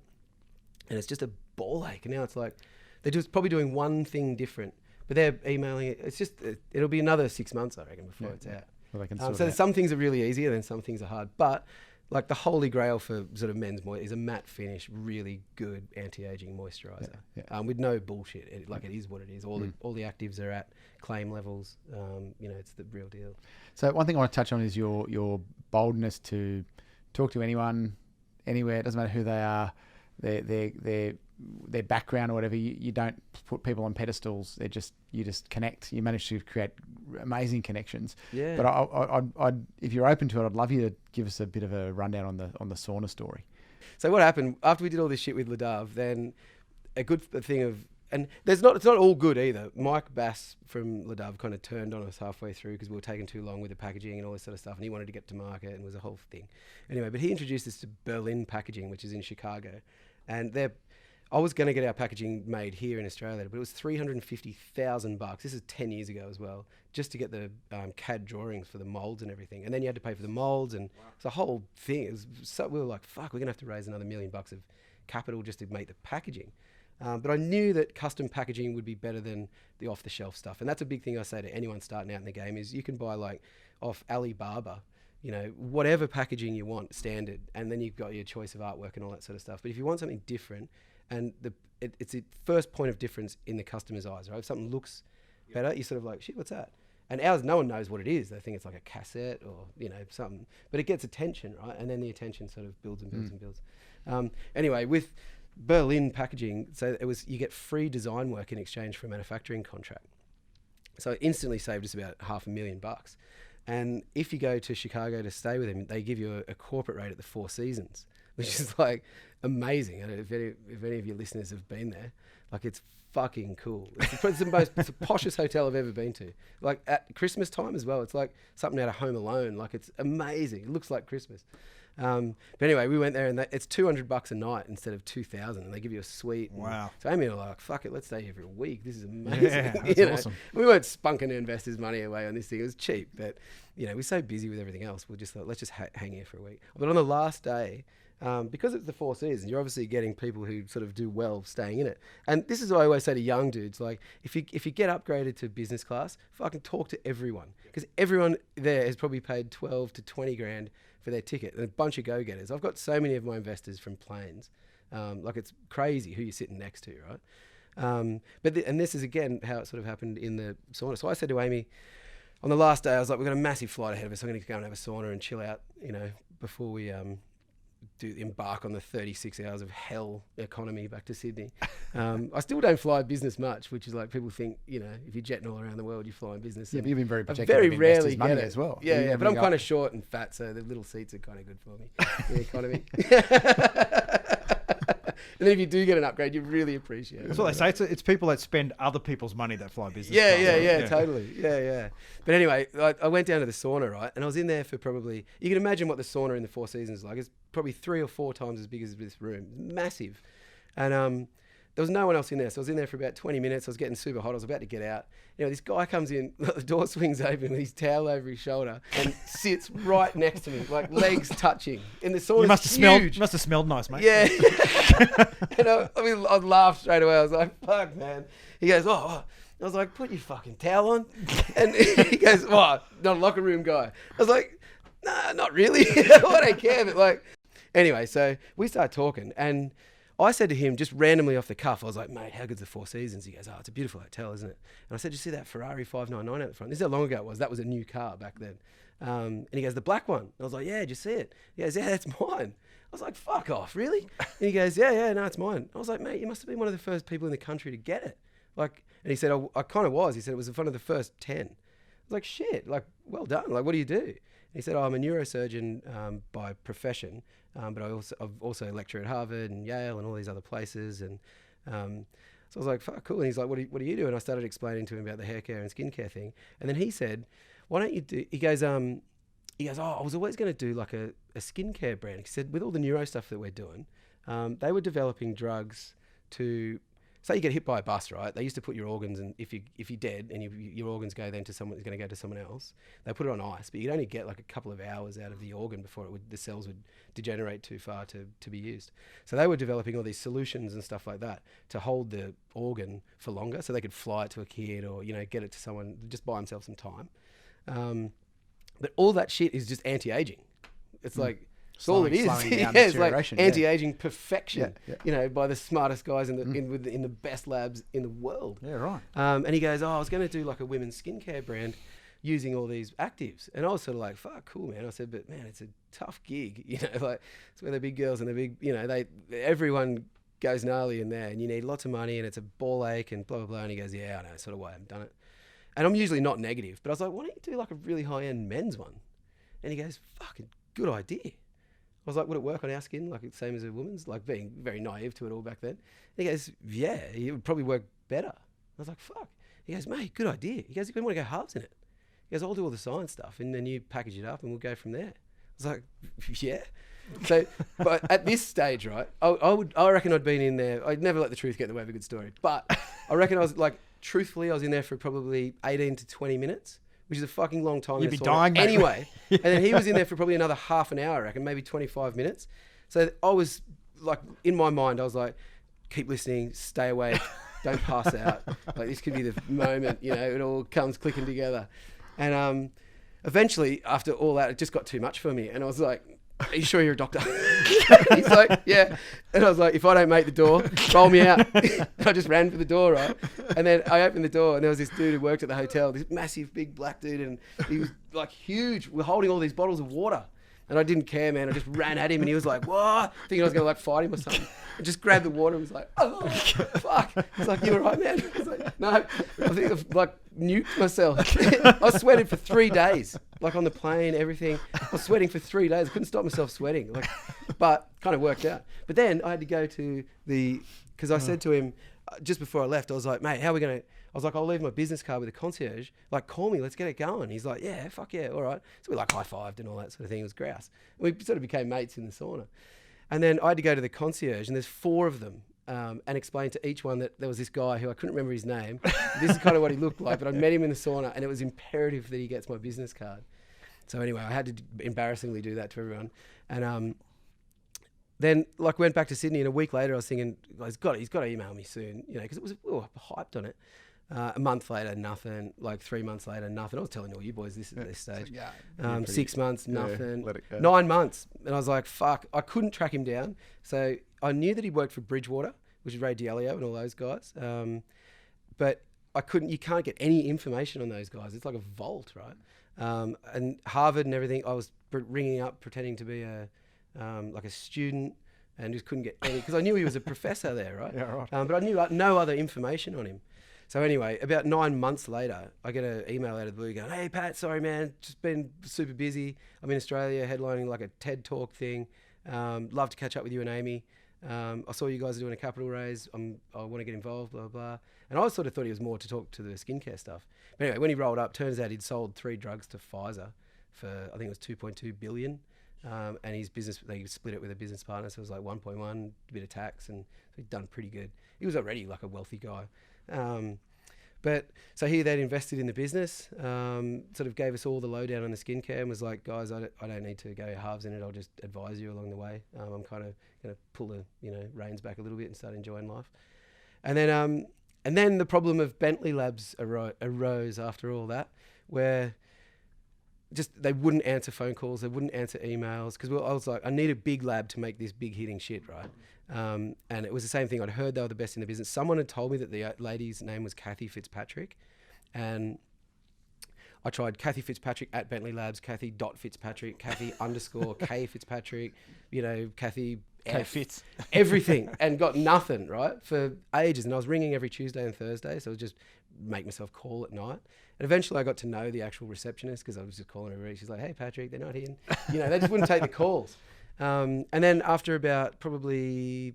Speaker 1: And it's just a ball ache. And now it's like they're just probably doing one thing different, but they're emailing it. It's just it'll be another 6 months, I reckon, before it's out.
Speaker 3: Well, they can
Speaker 1: So there's some things are really easy, and then some things are hard. But like the holy grail for sort of men's moist is a matte finish, really good anti-aging moisturizer, with no bullshit. It is what it is. All the actives are at claim levels. It's the real deal.
Speaker 3: So one thing I want to touch on is your boldness to talk to anyone, anywhere. It doesn't matter who they are. Their background or whatever, you don't put people on pedestals. You just connect. You manage to create amazing connections. Yeah. But I'd if you're open to it, I'd love you to give us a bit of a rundown on the sauna story.
Speaker 1: So what happened after we did all this shit with Ledove? Then a good thing of, and it's not all good either. Mike Bass from Ledove kind of turned on us halfway through because we were taking too long with the packaging and all this sort of stuff, and he wanted to get to market, and it was a whole thing. Anyway, but he introduced us to Berlin Packaging, which is in Chicago, and I was going to get our packaging made here in Australia, but it was $350,000. This is 10 years ago as well, just to get the CAD drawings for the molds and everything. And then you had to pay for the molds, and it's a whole thing. We were like, fuck, we're going to have to raise another $1 million of capital just to make the packaging. But I knew that custom packaging would be better than the off-the-shelf stuff. And that's a big thing I say to anyone starting out in the game is you can buy like off Alibaba, whatever packaging you want, standard, and then you've got your choice of artwork and all that sort of stuff. But if you want something different, and it's the first point of difference in the customer's eyes, right? If something looks better, you're sort of like, shit, what's that? And ours, no one knows what it is. They think it's like a cassette or, something. But it gets attention, right? And then the attention sort of builds and builds and builds. Anyway, with Berlin Packaging, so you get free design work in exchange for a manufacturing contract. So it instantly saved us about $500,000. And if you go to Chicago to stay with them, they give you a corporate rate at the Four Seasons, which is like amazing. I don't know if any of your listeners have been there. Like, it's fucking cool. It's the poshest hotel I've ever been to. Like at Christmas time as well. It's like something out of Home Alone. Like, it's amazing. It looks like Christmas. But anyway, we went there and it's $200 a night instead of $2,000, and they give you a suite.
Speaker 2: Wow.
Speaker 1: So Amy and I were like, fuck it, let's stay here for a week. This is amazing.
Speaker 2: Yeah, that's awesome.
Speaker 1: We weren't spunking investors' money away on this thing. It was cheap, but we're so busy with everything else. We just thought, let's just hang here for a week. But on the last day, because it's the Four Seasons, you're obviously getting people who sort of do well staying in it. And this is what I always say to young dudes, like, if you get upgraded to business class, fucking talk to everyone, because everyone there has probably paid 12 to 20 grand for their ticket, and a bunch of go-getters. I've got so many of my investors from planes. Like, it's crazy who you're sitting next to, right? And this is again how it sort of happened in the sauna. So I said to Amy on the last day, I was like, we've got a massive flight ahead of us. I'm going to go and have a sauna and chill out, before we embark on the 36 hours of hell economy back to Sydney. I still don't fly business much, which is like, people think, if you're jetting all around the world, you're flying business.
Speaker 3: Yeah, but you've been very
Speaker 1: I
Speaker 3: protective
Speaker 1: very
Speaker 3: of
Speaker 1: rarely
Speaker 3: investors' money
Speaker 1: get it
Speaker 3: as well.
Speaker 1: Yeah, but I'm kind of short and fat, so the little seats are kind of good for me. The economy. And then if you do get an upgrade, you really appreciate it.
Speaker 2: That's what they say. It's people that spend other people's money that fly business
Speaker 1: Yeah,
Speaker 2: class.
Speaker 1: yeah, totally. Yeah. But anyway, I went down to the sauna, right? And I was in there for probably, you can imagine what the sauna in the Four Seasons is like. It's probably 3 or 4 times as big as this room. Massive. And there was no one else in there. So I was in there for about 20 minutes. I was getting super hot. I was about to get out. This guy comes in, the door swings open with his towel over his shoulder and sits right next to me, like legs touching. And the sauna's huge.
Speaker 2: Must have smelled nice, mate.
Speaker 1: Yeah. And I laughed straight away. I was like, fuck, man. He goes, oh. I was like, put your fucking towel on. And he goes, what? Not a locker room guy. I was like, nah, not really. I don't care. But like, anyway, so we start talking and I said to him just randomly off the cuff, I was like, mate, how good's the Four Seasons? He goes, oh, it's a beautiful hotel, isn't it? And I said, you see that Ferrari 599 out the front? This is how long ago it was. That was a new car back then. And he goes, the black one. And I was like, yeah, did you see it? He goes, yeah, that's mine. I was like, fuck off, really? And he goes, yeah, no, it's mine. I was like, mate, you must have been one of the first people in the country to get it. Like, and he said, I kind of was. He said, it was one of the first 10. I was like, shit, like, well done. Like, what do you do? And he said, I'm a neurosurgeon by profession. But I've also lectured at Harvard and Yale and all these other places. And so I was like, fuck, cool. And he's like, what do you do? And I started explaining to him about the hair care and skincare thing. And then he said, why don't you do, he goes, oh, I was always going to do like a skincare brand. He said, with all the neuro stuff that we're doing, they were developing drugs to, say you get hit by a bus, right? They used to put your organs, and if you're dead and your organs go then to someone who's going to go to someone else, they put it on ice, but you'd only get like a couple of hours out of the organ before the cells would degenerate too far to be used. So they were developing all these solutions and stuff like that to hold the organ for longer, so they could fly it to a kid or get it to someone, just buy themselves some time. But all that shit is just anti-aging. It's like. That's all it is. It's like anti-aging perfection, by the smartest guys in the best labs in the world.
Speaker 2: Yeah, right.
Speaker 1: And he goes, I was going to do like a women's skincare brand using all these actives. And I was sort of like, fuck, cool, man. I said, but man, it's a tough gig. Like it's where the big girls and the big, everyone goes gnarly in there and you need lots of money and it's a ball ache and blah, blah, blah. And he goes, yeah, I know, sort of why I haven't done it. And I'm usually not negative, but I was like, why don't you do like a really high-end men's one? And he goes, fucking good idea. I was like, would it work on our skin like the same as a woman's? Like being very naive to it all back then. And he goes, yeah, it would probably work better. I was like, fuck. He goes, mate, good idea. He goes, you want to go halves in it? He goes, I'll do all the science stuff and then you package it up and we'll go from there. I was like, yeah. So, but at this stage, right, I reckon I'd been in there. I'd never let the truth get in the way of a good story. But I reckon I was like, truthfully, I was in there for probably 18 to 20 minutes. Which is a fucking long time.
Speaker 2: You'd be dying, mate.
Speaker 1: Anyway. And then he was in there for probably another half an hour, I reckon, maybe 25 minutes. So I was like, in my mind, I was like, keep listening, stay awake, don't pass out. Like this could be the moment, it all comes clicking together. And eventually, after all that, it just got too much for me. And I was like, are you sure you're a doctor? He's like, yeah. And I was like, if I don't make the door, roll me out. I just ran for the door, right? And then I opened the door and there was this dude who worked at the hotel, this massive, big black dude. And he was like huge. We're holding all these bottles of water. And I didn't care, man. I just ran at him and he was like, what? Thinking I was going to like fight him or something. I just grabbed the water and was like, oh, fuck. He's like, you all right, man? I was like, no. I think I've like nuked myself. I sweated for 3 days, like on the plane, everything. I was sweating for 3 days. I couldn't stop myself sweating, but kind of worked out. But then I had to go to because I said to him just before I left, I was like, mate, how are we going to, I was like, I'll leave my business card with a concierge. Like, call me, let's get it going. He's like, yeah, fuck yeah, all right. So we like high-fived and all that sort of thing. It was grouse. And we sort of became mates in the sauna. And then I had to go to the concierge, and there's 4 of them, and explain to each one that there was this guy who I couldn't remember his name. This is kind of what he looked like, but I met him in the sauna, and it was imperative that he gets my business card. So anyway, I had to embarrassingly do that to everyone. And then went back to Sydney, and a week later I was thinking, he's got to email me soon, because we were hyped on it. A month later, nothing. Like 3 months later, nothing. I was telling all you boys this at this stage. 6 months, nothing.
Speaker 3: Let it go.
Speaker 1: 9 months. And I was like, fuck. I couldn't track him down. So I knew that he worked for Bridgewater, which is Ray Dalio and all those guys. But you can't get any information on those guys. It's like a vault, right? And Harvard and everything, I was ringing up, pretending to be a student and just couldn't get any, because I knew he was a professor there, right?
Speaker 3: Yeah, right.
Speaker 1: But I knew no other information on him. So anyway, about 9 months later, I get an email out of the blue going, hey, Pat, sorry, man, just been super busy. I'm in Australia headlining like a TED Talk thing. Love to catch up with you and Amy. I saw you guys are doing a capital raise. I want to get involved, blah, blah. And I sort of thought he was more to talk to the skincare stuff. But anyway, when he rolled up, turns out he'd sold 3 drugs to Pfizer for, I think it was 2.2 billion. And his business, they split it with a business partner. So it was like 1.1, a bit of tax. And so he'd done pretty good. He was already like a wealthy guy. But so he then invested in the business, sort of gave us all the lowdown on the skincare and was like, guys, I don't need to go halves in it. I'll just advise you along the way. I'm kind of going to pull the reins back a little bit and start enjoying life. And then the problem of Bentley Labs arose after all that, where just they wouldn't answer phone calls, they wouldn't answer emails, because I was like, I need a big lab to make this big hitting shit, right? And it was the same thing. I'd heard they were the best in the business. Someone had told me that the lady's name was Kathy Fitzpatrick, and I tried Kathy Fitzpatrick at Bentley Labs, Kathy.Fitzpatrick, Kathy _ K Fitzpatrick, Kathy
Speaker 4: K Fitz,
Speaker 1: everything, and got nothing, right, for ages. And I was ringing every Tuesday and Thursday, so I would just make myself call at night. And eventually I got to know the actual receptionist, because I was just calling her. She's like, hey, Patrick, they're not here. They just wouldn't take the calls. And then after about probably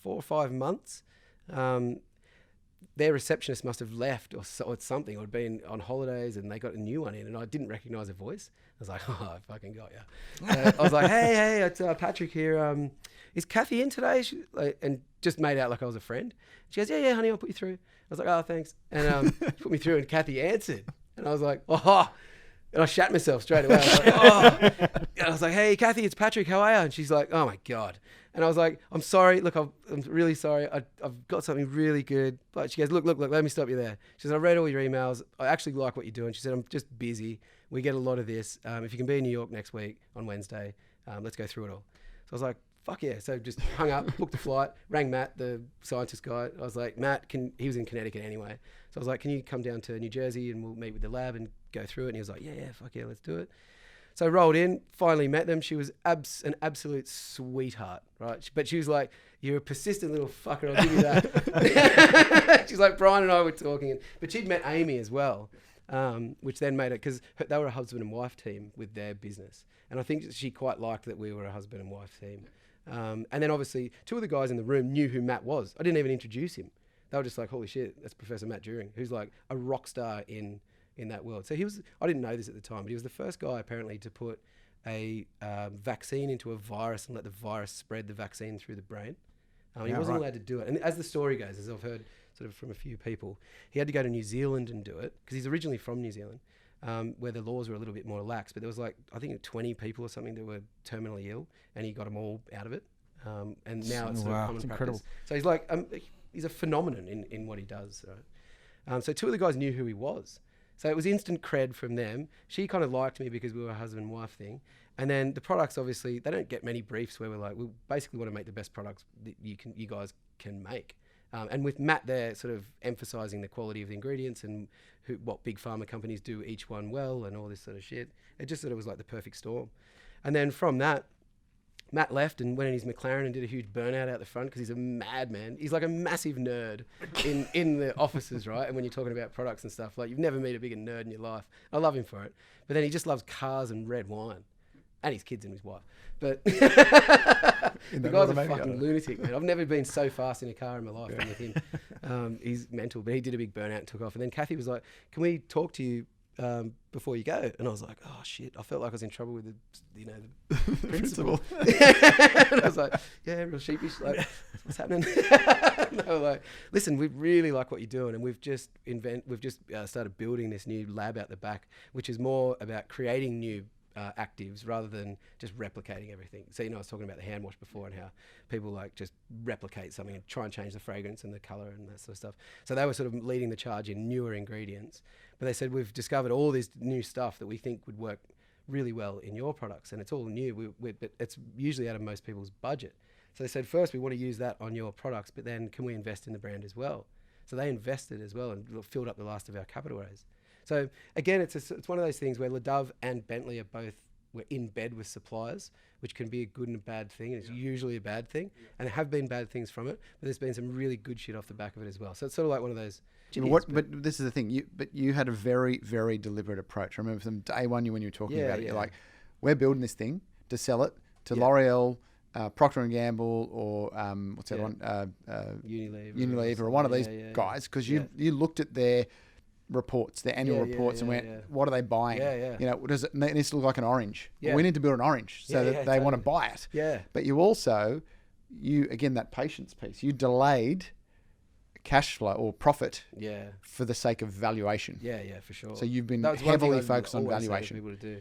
Speaker 1: 4 or 5 months, their receptionist must have left or something, or had been on holidays, and they got a new one in, and I didn't recognise her voice. I was like, oh, I fucking got you. I was like, hey, it's Patrick here. Is Kathy in today? And just made out like I was a friend. She goes, yeah, honey, I'll put you through. I was like, oh, thanks. And she put me through, and Kathy answered. And I was like, oh. And I shat myself straight away. I was like, oh. And I was like, hey, Kathy, it's Patrick. How are you? And she's like, oh, my God. And I was like, I'm sorry. Look, I'm really sorry. I've got something really good. But she goes, look, let me stop you there. She says, I read all your emails. I actually like what you're doing. She said, I'm just busy. We get a lot of this. If you can be in New York next week on Wednesday, let's go through it all. So I was like, fuck yeah. So just hung up, booked a flight, rang Matt, the scientist guy. I was like, Matt, he was in Connecticut anyway. So I was like, can you come down to New Jersey and we'll meet with the lab and go through it? And he was like, yeah, fuck yeah, let's do it. So I rolled in, finally met them. She was an absolute sweetheart, right? But she was like, you're a persistent little fucker, I'll give you that. She's like, Brian and I were talking, but she'd met Amy as well, which then made it, because they were a husband and wife team with their business. And I think she quite liked that we were a husband and wife team. And then obviously 2 of the guys in the room knew who Matt was. I didn't even introduce him. They were just like, holy shit, that's Professor Matt During, who's like a rock star in that world. So I didn't know this at the time, but he was the first guy apparently to put a vaccine into a virus and let the virus spread the vaccine through the brain. He wasn't allowed to do it. And as the story goes, as I've heard sort of from a few people, he had to go to New Zealand and do it, because he's originally from New Zealand, where the laws were a little bit more lax. But there was like, I think 20 people or something that were terminally ill, and he got them all out of it. And now it's sort of common practice. Incredible. So he's like, he's a phenomenon in what he does. Right? So 2 of the guys knew who he was. So it was instant cred from them. She kind of liked me because we were a husband and wife thing. And then the products, obviously, they don't get many briefs where we're like, we basically want to make the best products that you guys can make. And with Matt there sort of emphasising the quality of the ingredients and what big pharma companies do each one well and all this sort of shit, it just sort of was like the perfect storm. And then from that, Matt left and went in his McLaren and did a huge burnout out the front, because he's a madman. He's like a massive nerd in the offices, right? And when you're talking about products and stuff, like, you've never met a bigger nerd in your life. I love him for it. But then he just loves cars and red wine. And his kids and his wife. But the guy's a fucking lunatic, man. I've never been so fast in a car in my life than with him. He's mental. But he did a big burnout and took off. And then Kathy was like, can we talk to you before you go? And I was like, oh shit, I felt like I was in trouble with the principal. And I was like, yeah, real sheepish, like, what's happening? And they were like, listen, we really like what you're doing, and we've just started building this new lab out the back, which is more about creating new actives rather than just replicating everything. So, I was talking about the hand wash before and how people like just replicate something and try and change the fragrance and the color and that sort of stuff. So they were sort of leading the charge in newer ingredients. But they said, we've discovered all this new stuff that we think would work really well in your products, and it's all new, but it's usually out of most people's budget. So they said, first, we want to use that on your products, but then can we invest in the brand as well? So they invested as well and filled up the last of our capital raise. So again, it's one of those things where LeDove and Bentley were in bed with suppliers, which can be a good and a bad thing. It's usually a bad thing, and there have been bad things from it, but there's been some really good shit off the back of it as well. So it's sort of like one of those.
Speaker 3: But this is the thing. You had a very, very deliberate approach. I remember from day one when you were talking about it, you're like, we're building this thing to sell it to L'Oreal, Procter and Gamble or what's that one? Unilever or one of these guys, because you looked at their reports, their annual reports, and went, what are they buying? Does it needs to look like an orange? Well, we need to build an orange so that they want to buy it. But you also, again, that patience piece, you delayed cash flow or profit for the sake of valuation.
Speaker 1: For sure.
Speaker 3: So you've been heavily focused on valuation.
Speaker 1: People to do.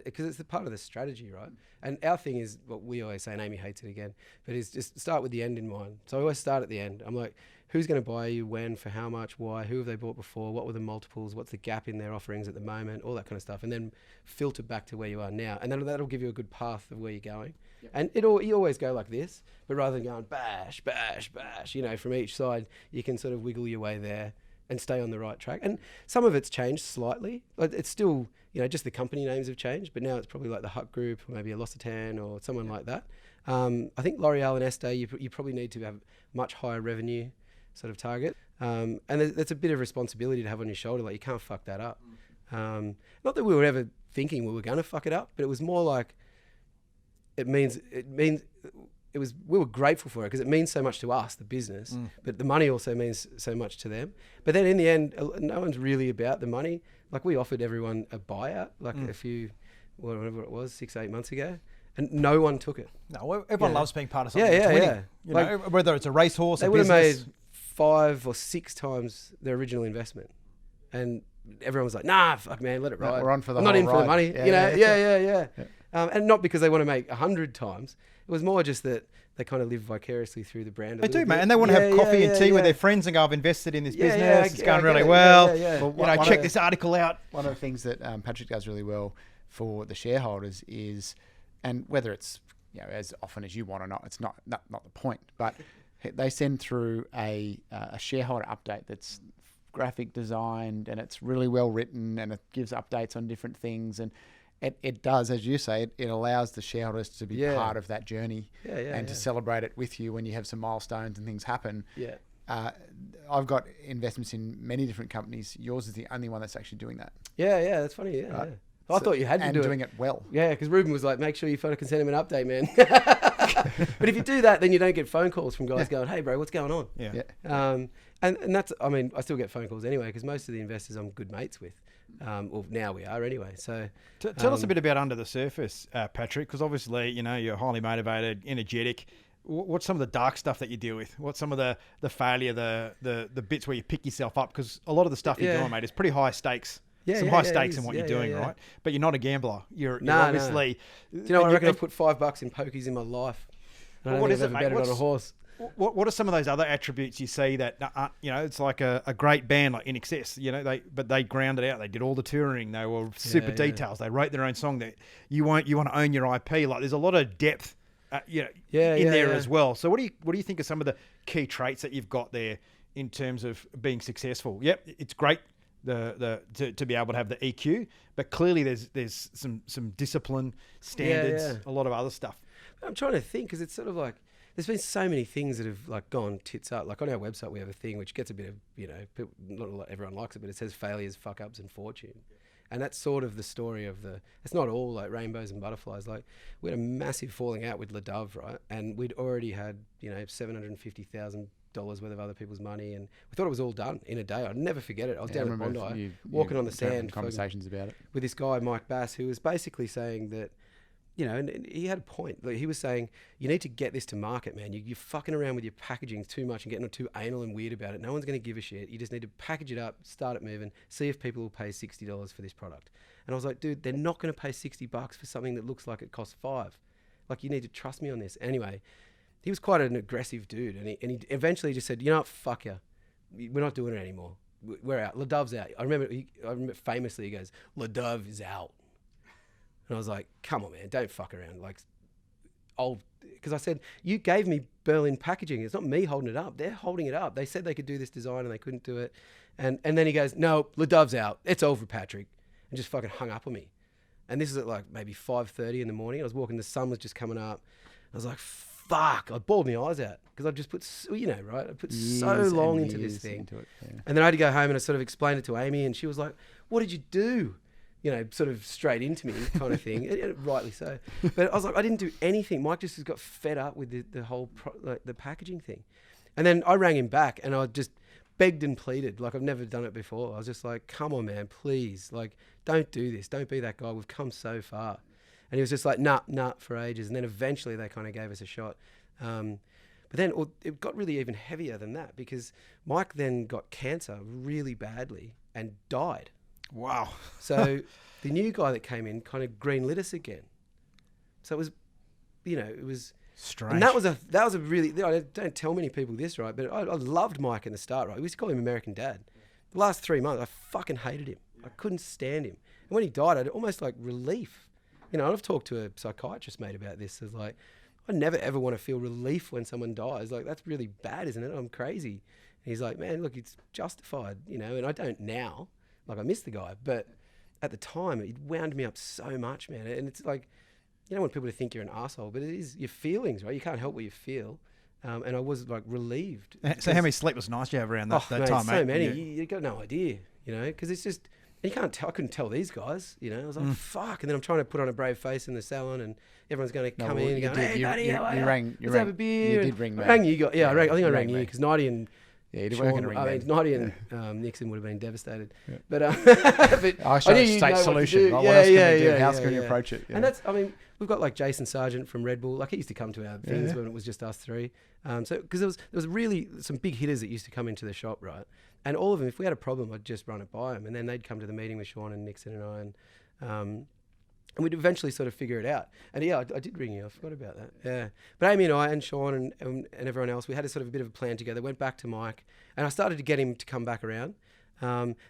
Speaker 1: Because it's the part of the strategy, right? And our thing is what we always say, and Amy hates it again, but is just start with the end in mind. So I always start at the end. I'm like, who's going to buy you, when, for how much, why, who have they bought before, what were the multiples, what's the gap in their offerings at the moment, all that kind of stuff, and then filter back to where you are now. And that'll give you a good path of where you're going. And you always go like this, but rather than going bash, bash, bash, from each side, you can sort of wiggle your way there and stay on the right track. And some of it's changed slightly. It's still, just the company names have changed, but now it's probably like the Hut Group or maybe a L'Occitane or someone like that. I think L'Oreal and Estee, you probably need to have much higher revenue sort of target. And that's a bit of responsibility to have on your shoulder. Like, you can't fuck that up. Not that we were ever thinking we were going to fuck it up, but it was more like, we were grateful for it because it means so much to us, the business, but the money also means so much to them. But then in the end, no one's really about the money. Like, we offered everyone a buyout, whatever it was, 6-8 months ago, and no one took it.
Speaker 2: No, everyone loves being part of something that's winning. Whether it's a racehorse,
Speaker 1: they would have made 5 or 6 times their original investment, and everyone was like, "Nah, fuck man, let it ride.
Speaker 3: We're on for the
Speaker 1: I'm
Speaker 3: whole
Speaker 1: not in for the
Speaker 3: ride."
Speaker 1: money." Yeah. And not because they want to make 100 times. It was more just that they kind of live vicariously through the brand.
Speaker 2: They do, mate, and they want to have coffee and tea with their friends and go, "I've invested in this business. It's going really well. Well, check this article out."
Speaker 3: One of the things that Patrick does really well for the shareholders is, and whether it's as often as you want or not, it's not the point. But they send through a shareholder update that's graphic designed and it's really well written and it gives updates on different things, and it does, as you say, it allows the shareholders to be part of that journey and to celebrate it with you when you have some milestones and things happen. I've got investments in many different companies. Yours is the only one that's actually doing that.
Speaker 1: That's funny. Right? I thought you had to do it.
Speaker 3: And doing it well.
Speaker 1: Yeah, because Ruben was like, make sure you can send him an update, man. But if you do that, then you don't get phone calls from guys going, "Hey, bro, what's going on?" And that's, I still get phone calls anyway, because most of the investors I'm good mates with. Well, now we are anyway. So
Speaker 2: tell us a bit about under the surface, Patrick, because obviously, you're highly motivated, energetic. What's some of the dark stuff that you deal with? What's some of the failure, the bits where you pick yourself up? Because a lot of the stuff you're doing, mate, is pretty high stakes. High stakes in what you're doing, right? But you're not a gambler. You're obviously...
Speaker 1: Do you know what? I reckon I've put $5 in pokies in my life.
Speaker 2: What is it, mate?
Speaker 1: On a horse.
Speaker 2: What are some of those other attributes you see that it's like a great band like In Excess, but they ground it out. They did all the touring. They were super details. They wrote their own song. That you want to own your IP. Like, there's a lot of depth, in there as well. So what do you think are some of the key traits that you've got there in terms of being successful? Yep, it's great to be able to have the EQ, but clearly there's some discipline, standards, a lot of other stuff.
Speaker 1: I'm trying to think, because it's sort of like, there's been so many things that have like gone tits up. Like on our website, we have a thing which gets a bit of, people, not a lot, everyone likes it, but it says failures, fuck ups, and fortune. And that's sort of the story of it's not all like rainbows and butterflies. Like, we had a massive falling out with Le Dove, right? And we'd already had, $750,000 worth of other people's money, and we thought it was all done in a day. I'd never forget it. I was down at Bondi, walking on the sand,
Speaker 3: conversations about it
Speaker 1: with this guy Mike Bass, who was basically saying that, and he had a point. Like, he was saying, you need to get this to market, man. You're fucking around with your packaging too much and getting too anal and weird about it. No one's going to give a shit. You just need to package it up, start it moving, see if people will pay $60 for this product. And I was like, dude, they're not going to pay $60 for something that looks like it costs $5. Like, you need to trust me on this. Anyway, he was quite an aggressive dude, and he eventually just said, what, fuck you. We're not doing it anymore. We're out. Le Dove's out. I remember famously he goes, Le Dove is out. And I was like, come on, man, don't fuck around. Like, because I said, you gave me Berlin packaging. It's not me holding it up. They're holding it up. They said they could do this design and they couldn't do it. And then he goes, no, Le Dove's out. It's over, Patrick. And just fucking hung up on me. And this is at like maybe 5:30 in the morning. I was walking, the sun was just coming up. I was like, fuck. I bawled my eyes out because I just put, right? I put so long into this thing. And then I had to go home and I sort of explained it to Amy, and she was like, what did you do? sort of straight into me kind of thing. Rightly so. But I was like, I didn't do anything. Mike just got fed up with the whole the packaging thing. And then I rang him back and I just begged and pleaded like I've never done it before. I was just like, come on, man, please. Like, don't do this. Don't be that guy. We've come so far. And he was just like, nah, for ages. And then eventually they kind of gave us a shot. But then it got really even heavier than that because Mike then got cancer really badly and died.
Speaker 2: Wow.
Speaker 1: So the new guy that came in kind of greenlit us again. So it was, it was
Speaker 2: strange.
Speaker 1: And that was a really, I don't tell many people this, right? But I loved Mike in the start, right? We used to call him American Dad. The last 3 months, I fucking hated him. I couldn't stand him. And when he died, I had almost like relief. I've talked to a psychiatrist, mate, about this. It's like, I never ever want to feel relief when someone dies. Like, that's really bad, isn't it? I'm crazy. And he's like, man, look, it's justified, and I don't now. Like, I miss the guy, but at the time, it wound me up so much, man. And it's like, you don't want people to think you're an asshole, but it is your feelings, right? You can't help what you feel. And I was like relieved.
Speaker 2: So how many sleepless nights do you have around that time, mate?
Speaker 1: So many. Yeah. You got no idea, because it's just, and you can't tell. I couldn't tell these guys, I was like, fuck. And then I'm trying to put on a brave face in the salon and everyone's going to come in and go, hey, buddy, how are you? Let's have a beer.
Speaker 3: You did ring me.
Speaker 1: I rang you guys. Yeah, I think I rang you because Nighty and
Speaker 3: you did work in a ring.
Speaker 1: Nighty and Nixon would have been devastated. Yeah. But
Speaker 3: I showed a state solution. Right? What else can we do? How can you approach it?
Speaker 1: Yeah. And we've got like Jason Sargent from Red Bull. Like, he used to come to our things when it was just us three. So because there was really some big hitters that used to come into the shop, right? And all of them, if we had a problem, I'd just run it by them, and then they'd come to the meeting with Sean and Nixon and I, and we'd eventually sort of figure it out. And I did ring you. I forgot about that. Yeah. But Amy and I and Sean and everyone else, we had a sort of a bit of a plan together. Went back to Mike, and I started to get him to come back around.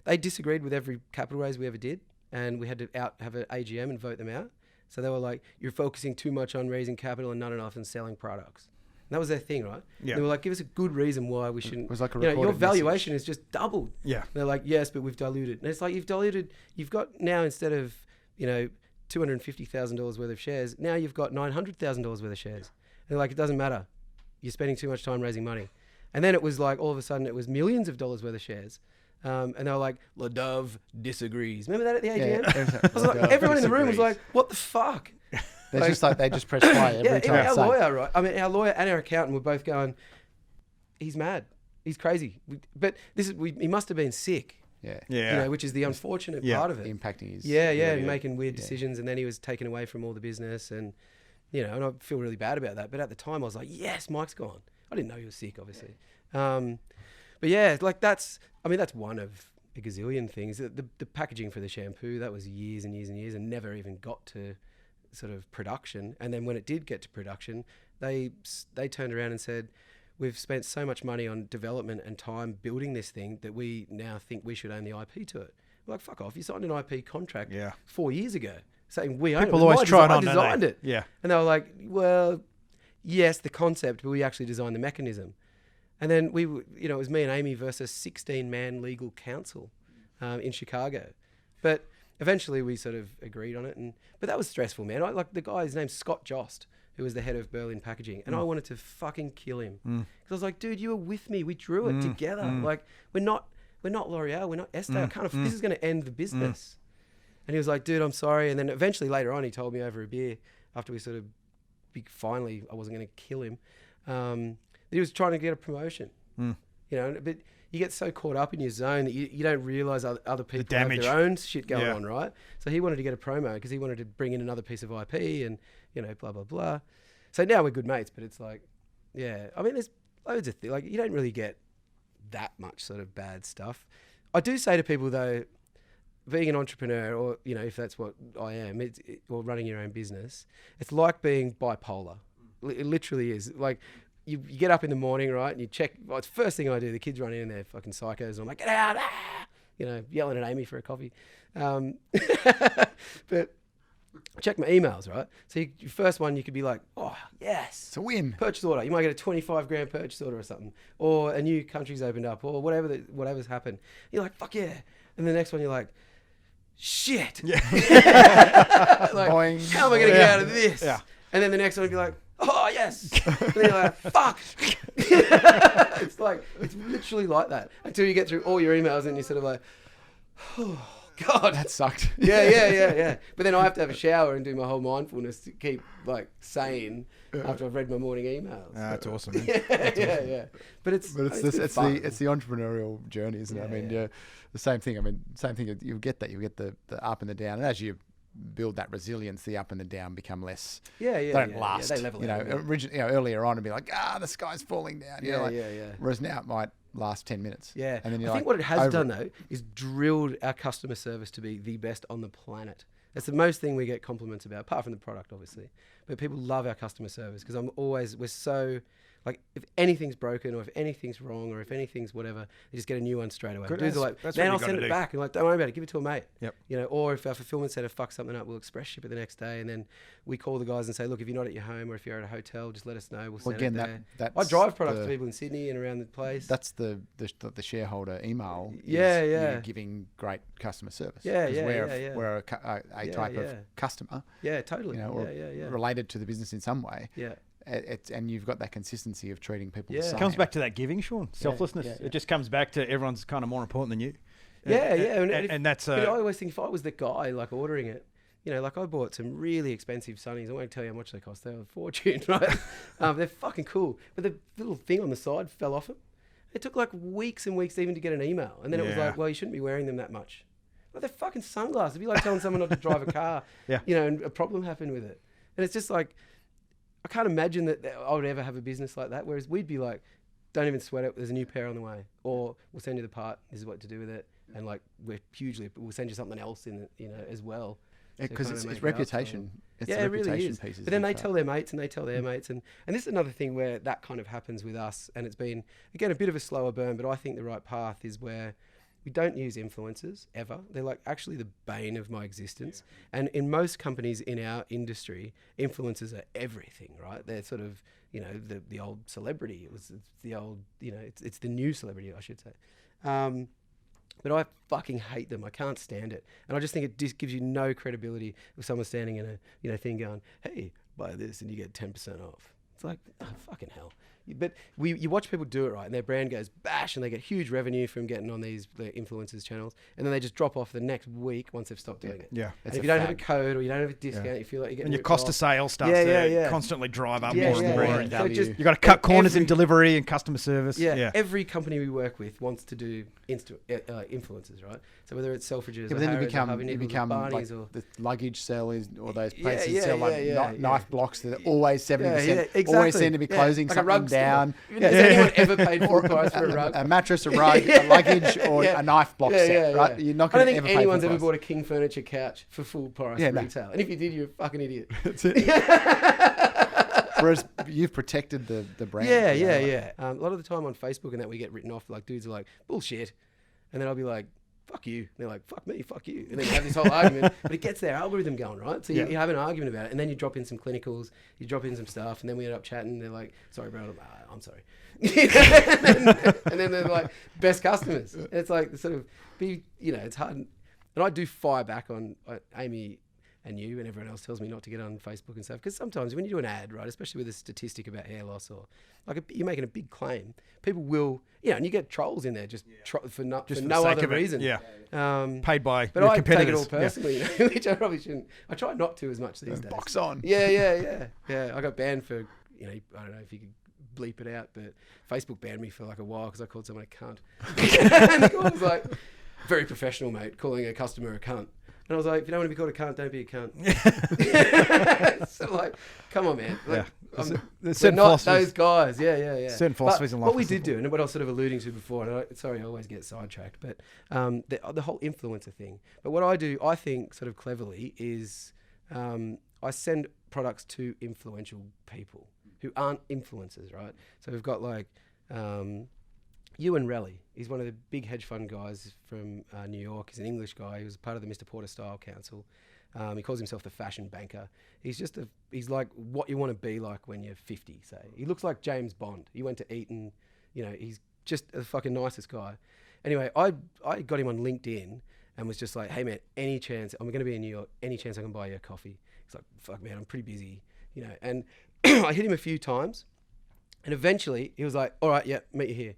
Speaker 1: They disagreed with every capital raise we ever did, and we had to have an AGM and vote them out. So they were like, "You're focusing too much on raising capital and not enough on selling products." And that was their thing, right? Yeah. They were like, "Give us a good reason why we shouldn't." It was like a your valuation is just doubled.
Speaker 2: Yeah.
Speaker 1: And they're like, "Yes, but we've diluted." And it's like, you've got now, instead of $250,000 worth of shares, now you've got $900,000 worth of shares. And they're like, it doesn't matter. You're spending too much time raising money. And then it was like, all of a sudden, it was millions of dollars worth of shares. And they were like, LaDove disagrees. Remember that at the AGM?
Speaker 3: Yeah.
Speaker 1: I was like, everyone in the room was like, what the fuck?
Speaker 3: They're just like, they just press play every time.
Speaker 1: Our lawyer, right? I mean, our lawyer and our accountant were both going, he's mad. He's crazy. But he must have been sick.
Speaker 3: Yeah.
Speaker 1: Which is the unfortunate part of it.
Speaker 3: Impacting his...
Speaker 1: and making weird decisions, and then he was taken away from all the business, and and I feel really bad about that. But at the time, I was like, yes, Mike's gone. I didn't know he was sick, obviously. But yeah, like that's one of a gazillion things. The packaging for the shampoo, that was years and years and years, and never even got to sort of production. And then when it did get to production, they turned around and said, we've spent so much money on development and time building this thing that we now think we should own the IP to it. We're like, fuck off. You signed an IP contract 4 years ago saying we own it.
Speaker 2: People always try it on,
Speaker 1: designed it.
Speaker 2: Yeah.
Speaker 1: And they were like, well, yes, the concept, but we actually designed the mechanism. And then it was me and Amy versus 16-man legal counsel in Chicago. But eventually we sort of agreed on it. But that was stressful, man. The guy, his name's Scott Jost, who was the head of Berlin Packaging. And I wanted to fucking kill him. Because I was like, dude, you were with me. We drew it together. Like, we're not L'Oreal. We're not Estee. This is going to end the business. And he was like, dude, I'm sorry. And then eventually later on, he told me over a beer, after we sort of finally, I wasn't going to kill him, he was trying to get a promotion. But you get so caught up in your zone that you don't realise other people have their own shit going on, right? So he wanted to get a promo because he wanted to bring in another piece of IP and, blah, blah, blah. So now we're good mates, but it's like, there's loads of things. Like, you don't really get that much sort of bad stuff. I do say to people, though, being an entrepreneur, or, if that's what I am, or running your own business, it's like being bipolar. It literally is. Like, you get up in the morning, right, and you check. Well, it's the first thing I do. The kids run in and they're fucking psychos, and I'm like, get out, yelling at Amy for a coffee. But check my emails, right? So your first one, you could be like, oh, yes.
Speaker 3: It's a win.
Speaker 1: Purchase order. You might get a 25 grand purchase order or something. Or a new country's opened up, or whatever's happened. You're like, fuck yeah. And the next one, you're like, shit. Yeah. Like,
Speaker 3: Boing.
Speaker 1: how am I going to get out of this?
Speaker 2: Yeah.
Speaker 1: And then the next one would be like, oh, yes. And then you're like, fuck. It's literally like that until you get through all your emails and you're sort of like, oh, God,
Speaker 3: that sucked.
Speaker 1: Yeah. But then I have to have a shower and do my whole mindfulness to keep like sane after I've read my morning emails.
Speaker 2: That's awesome.
Speaker 1: Yeah. But it's the
Speaker 3: entrepreneurial journey, isn't it? I mean, the same thing. You'll get that. You'll get the up and the down, and as you build that resilience, the up and the down become less. They don't last.
Speaker 1: They level out.
Speaker 3: Earlier on, it'd be like, the sky's falling down.
Speaker 1: Yeah.
Speaker 3: Whereas now it might last 10 minutes.
Speaker 1: Yeah.
Speaker 3: And then
Speaker 1: I think what it has done though is drilled our customer service to be the best on the planet. That's the most thing we get compliments about, apart from the product, obviously. But people love our customer service because we're so, like, if anything's broken or if anything's wrong or if anything's whatever, they just get a new one straight away. Dudes are like, man, I'll send it back. And like, don't worry about it, give it to a mate.
Speaker 2: Yep.
Speaker 1: Or if our fulfillment center fucks something up, we'll express ship it the next day. And then we call the guys and say, look, if you're not at your home or if you're at a hotel, just let us know. We'll send it there. I drive products to people in Sydney and around the place.
Speaker 3: That's the shareholder email.
Speaker 1: Yeah.
Speaker 3: Giving great customer service.
Speaker 1: We're
Speaker 3: a type of customer.
Speaker 1: Yeah, totally.
Speaker 3: Related to the business in some way.
Speaker 1: Yeah.
Speaker 3: And you've got that consistency of treating people the same.
Speaker 2: It comes back to that giving, Sean. Selflessness. It just comes back to everyone's kind of more important than you. And that's.
Speaker 1: I always think if I was the guy like ordering it, like I bought some really expensive sunnies. I won't tell you how much they cost. They were a fortune, right? They're fucking cool, but the little thing on the side fell off them. It took like weeks and weeks even to get an email, and then it was like, well, you shouldn't be wearing them that much. Like they're fucking sunglasses. It'd be like telling someone not to drive a car. And a problem happened with it, and it's just like. I can't imagine that I would ever have a business like that. Whereas we'd be like, don't even sweat it. There's a new pair on the way, or we'll send you the part. This is what to do with it, and like we'll send you something else in it, as well.
Speaker 3: Because it's reputation. It's
Speaker 1: it really is.
Speaker 3: Pieces
Speaker 1: but then they tell their mates, and they tell their mates, and this is another thing where that kind of happens with us. And it's been again a bit of a slower burn, but I think the right path is where. We don't use influencers ever. They're like actually the bane of my existence. And in most companies in our industry, influencers are everything, right? They're sort of, the old celebrity. It's the old, it's the new celebrity, I should say. But I fucking hate them. I can't stand it. And I just think it just gives you no credibility if someone's standing in a thing going, hey, buy this and you get 10% off. It's like, fucking hell. But you watch people do it right, and their brand goes bash, and they get huge revenue from getting on these influencers channels, and then they just drop off the next week once they've stopped doing it.
Speaker 2: Yeah,
Speaker 1: and if you don't have a code or you don't have a discount, you feel like you're getting.
Speaker 2: And your cost of sale starts to constantly drive up more and more.
Speaker 3: So
Speaker 2: you got to cut corners in delivery and customer service.
Speaker 1: Yeah, every company we work with wants to do influencers, right? So whether it's Selfridges,
Speaker 3: but then you become like the luggage sellers or those places that sell knife blocks that are always 70%.
Speaker 1: Exactly.
Speaker 3: Always seem to be closing
Speaker 1: like
Speaker 3: something down.
Speaker 1: Has anyone ever paid full price for a rug?
Speaker 3: A mattress, a rug, a luggage, or a knife block set, right? You're not going to ever pay full price.
Speaker 1: I don't think anyone's ever bought a King Furniture couch for full price retail. And if you did, you're a fucking idiot.
Speaker 3: That's it. Whereas you've protected the brand.
Speaker 1: Yeah. A lot of the time on Facebook and that we get written off, like dudes are like, bullshit. And then I'll be like, fuck you. And they're like, fuck me, fuck you. And then you have this whole argument, but it gets their algorithm going, right? So you have an argument about it, and then you drop in some clinicals, you drop in some stuff, and then we end up chatting. They're like, sorry, bro. I'm sorry. and then they're like, best customers. And it's like, sort of, it's hard. And I do fire back on Amy and you and everyone else tells me not to get on Facebook and stuff. Because sometimes when you do an ad, right, especially with a statistic about hair loss or like you're making a big claim, people will, and you get trolls in there just for no other reason.
Speaker 2: Yeah. Paid by
Speaker 1: but
Speaker 2: your
Speaker 1: I
Speaker 2: competitors.
Speaker 1: take it all personally, which I probably shouldn't. I try not to as much these days.
Speaker 3: Box on.
Speaker 1: Yeah. I got banned for, I don't know if you could bleep it out, but Facebook banned me for like a while because I called someone a cunt. And the guy was like, very professional, mate, calling a customer a cunt. And I was like, if you don't want to be called a cunt, don't be a cunt. So like, come on, man. Like,
Speaker 2: There's
Speaker 1: certain not those guys. Yeah.
Speaker 2: Certain philosophies in life.
Speaker 1: What we did do, and what I was sort of alluding to before, and I always get sidetracked, but the whole influencer thing. But what I do, I think sort of cleverly, is I send products to influential people who aren't influencers, right? So we've got like Ewan Relly. He's one of the big hedge fund guys from New York. He's an English guy. He was part of the Mr. Porter Style Council. He calls himself the fashion banker. He's like what you want to be like when you're 50, say. He looks like James Bond. He went to Eton. He's just the fucking nicest guy. Anyway, I got him on LinkedIn and was just like, hey man, any chance, I'm going to be in New York, any chance I can buy you a coffee? He's like, fuck man, I'm pretty busy, and I hit him a few times and eventually he was like, all right, yeah, meet you here.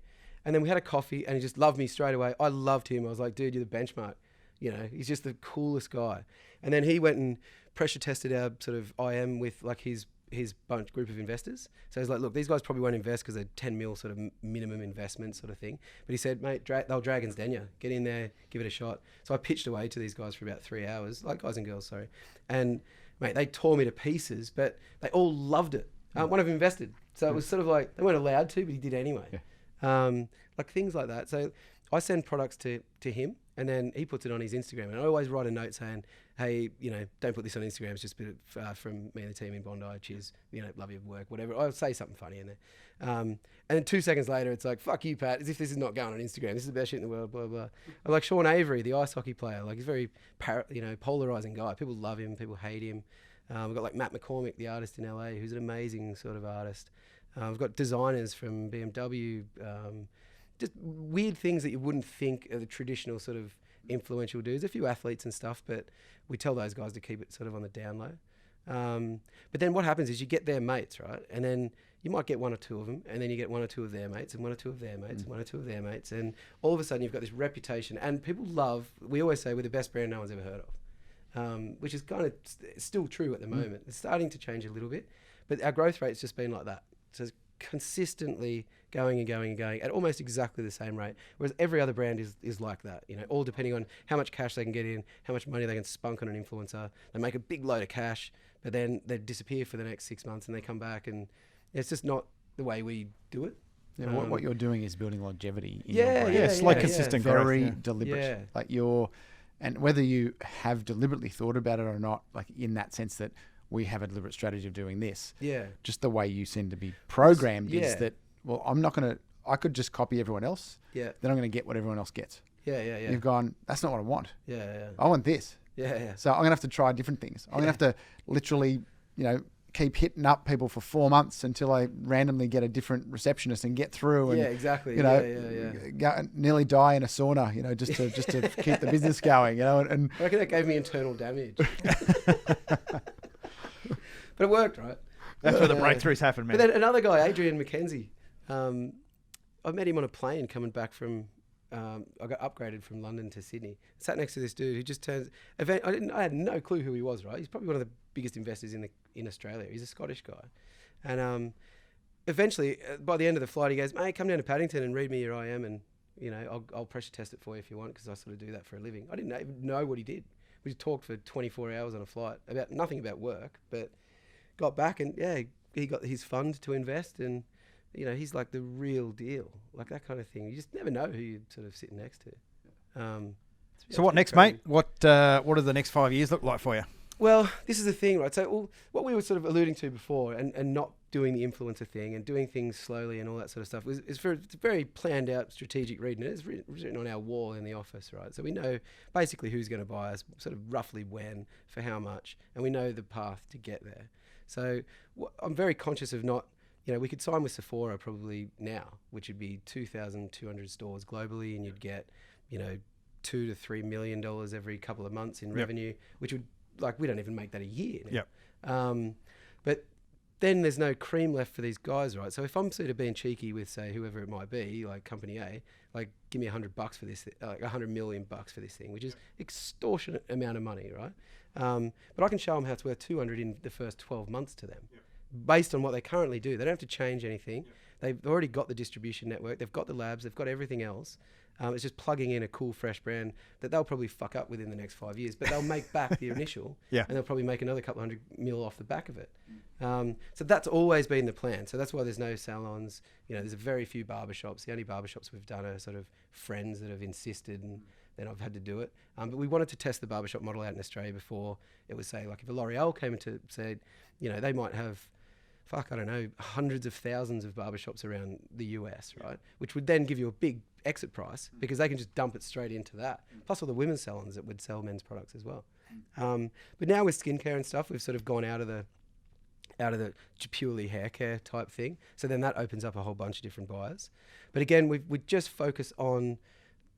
Speaker 1: And then we had a coffee and he just loved me straight away. I loved him. I was like, dude, you're the benchmark. You know, he's just the coolest guy. And then he went and pressure tested our sort of IM with like his group of investors. So he's like, look, these guys probably won't invest because they're 10 mil sort of minimum investment sort of thing. But he said, mate, they'll Dragons den you. Get in there, give it a shot. So I pitched away to these guys for about 3 hours, like guys and girls, sorry. And mate, they tore me to pieces, but they all loved it. One of them invested. So it was sort of like, they weren't allowed to, but he did anyway. Yeah. Like things like that. So I send products to him, and then he puts it on his Instagram. And I always write a note saying, hey, you know, don't put this on Instagram. It's just a bit from me and the team in Bondi. Cheers. You know, love your work, whatever. I'll say something funny in there. And then 2 seconds later, it's like, fuck you, Pat, as if this is not going on Instagram. This is the best shit in the world, blah, blah. I'm like Sean Avery, the ice hockey player. Like, he's very, polarizing guy. People love him. People hate him. We've got like Matt McCormick, the artist in LA, who's an amazing sort of artist. We've got designers from BMW, just weird things that you wouldn't think are the traditional sort of influential dudes. A few athletes and stuff, but we tell those guys to keep it sort of on the down low. But then what happens is you get their mates, right? And then you might get 1 or 2 of them, and then you get 1 or 2 of their mates, and 1 or 2 of their mates, and 1 or 2 of their mates, and all of a sudden you've got this reputation. And people love. We always say we're the best brand no one's ever heard of, which is kind of still true at the moment. It's starting to change a little bit, but our growth rate's just been like that. So it's consistently going and going and going at almost exactly the same rate, whereas every other brand is like that, you know, all depending on how much cash they can get in, how much money they can spunk on an influencer. They make a big load of cash, but then they disappear for the next 6 months and they come back, and it's just not the way we do it.
Speaker 3: Yeah, what you're doing is building longevity in
Speaker 1: your
Speaker 3: brand.
Speaker 2: It's like consistent growth.
Speaker 3: Very deliberate. Like and whether you have deliberately thought about it or not, like in that sense that we have a deliberate strategy of doing this. Yeah. Just the way you seem to be programmed is that, well, I could just copy everyone else. Yeah. Then I'm going to get what everyone else gets. Yeah. You've gone, that's not what I want. Yeah. I want this. Yeah. So I'm going to have to try different things. I'm going to have to literally, you know, keep hitting up people for 4 months until I randomly get a different receptionist and get through. And,
Speaker 1: exactly.
Speaker 3: You know, nearly die in a sauna, you know, just to keep the business going, you know. And
Speaker 1: I reckon that gave me internal damage. But it worked, right?
Speaker 2: That's where the breakthroughs happen, man.
Speaker 1: But then another guy, Adrian McKenzie, I met him on a plane coming back from, I got upgraded from London to Sydney. Sat next to this dude who just turns, I had no clue who he was, right? He's probably one of the biggest investors in Australia. He's a Scottish guy. And eventually, by the end of the flight, he goes, mate, come down to Paddington and read me your IM, and, you know, I'll pressure test it for you if you want, because I sort of do that for a living. I didn't even know what he did. We just talked for 24 hours on a flight about nothing about work, but got back and he got his fund to invest, and you know, he's like the real deal, like that kind of thing. You just never know who you're sort of sitting next to.
Speaker 2: So what next, crazy. Mate? What do the next 5 years look like for you?
Speaker 1: Well, this is the thing, right? So what we were sort of alluding to before, and not doing the influencer thing and doing things slowly and all that sort of stuff, it's a very planned out strategic read, and it's written on our wall in the office, right? So we know basically who's going to buy us, sort of roughly when, for how much, and we know the path to get there. So I'm very conscious of not, you know, we could sign with Sephora probably now, which would be 2,200 stores globally, and you'd get, you know, $2 to $3 million every couple of months in revenue, which would, like, we don't even make that a year now. But then there's no cream left for these guys, right? So if I'm sort of being cheeky with, say, whoever it might be, like company A, like, give me $100 for this, like $100 million for this thing, which is extortionate amount of money, right? But I can show them how it's worth 200 in the first 12 months to them, based on what they currently do. They don't have to change anything. They've already got the distribution network. They've got the labs. They've got everything else. It's just plugging in a cool, fresh brand that they'll probably fuck up within the next 5 years, but they'll make back the initial, and they'll probably make another couple $100 million off the back of it. So that's always been the plan. So that's why there's no salons. You know, there's a very few barbershops. The only barbershops we've done are sort of friends that have insisted, and then I've had to do it. But we wanted to test the barbershop model out in Australia before it was, say, like if a L'Oreal came into, say, you know, they might have, I don't know, hundreds of thousands of barbershops around the US, right? Which would then give you a big exit price because they can just dump it straight into that. Plus all the women's salons that would sell men's products as well. But now with skincare and stuff, we've sort of gone out of the purely hair care type thing. So then that opens up a whole bunch of different buyers. But again, we just focus on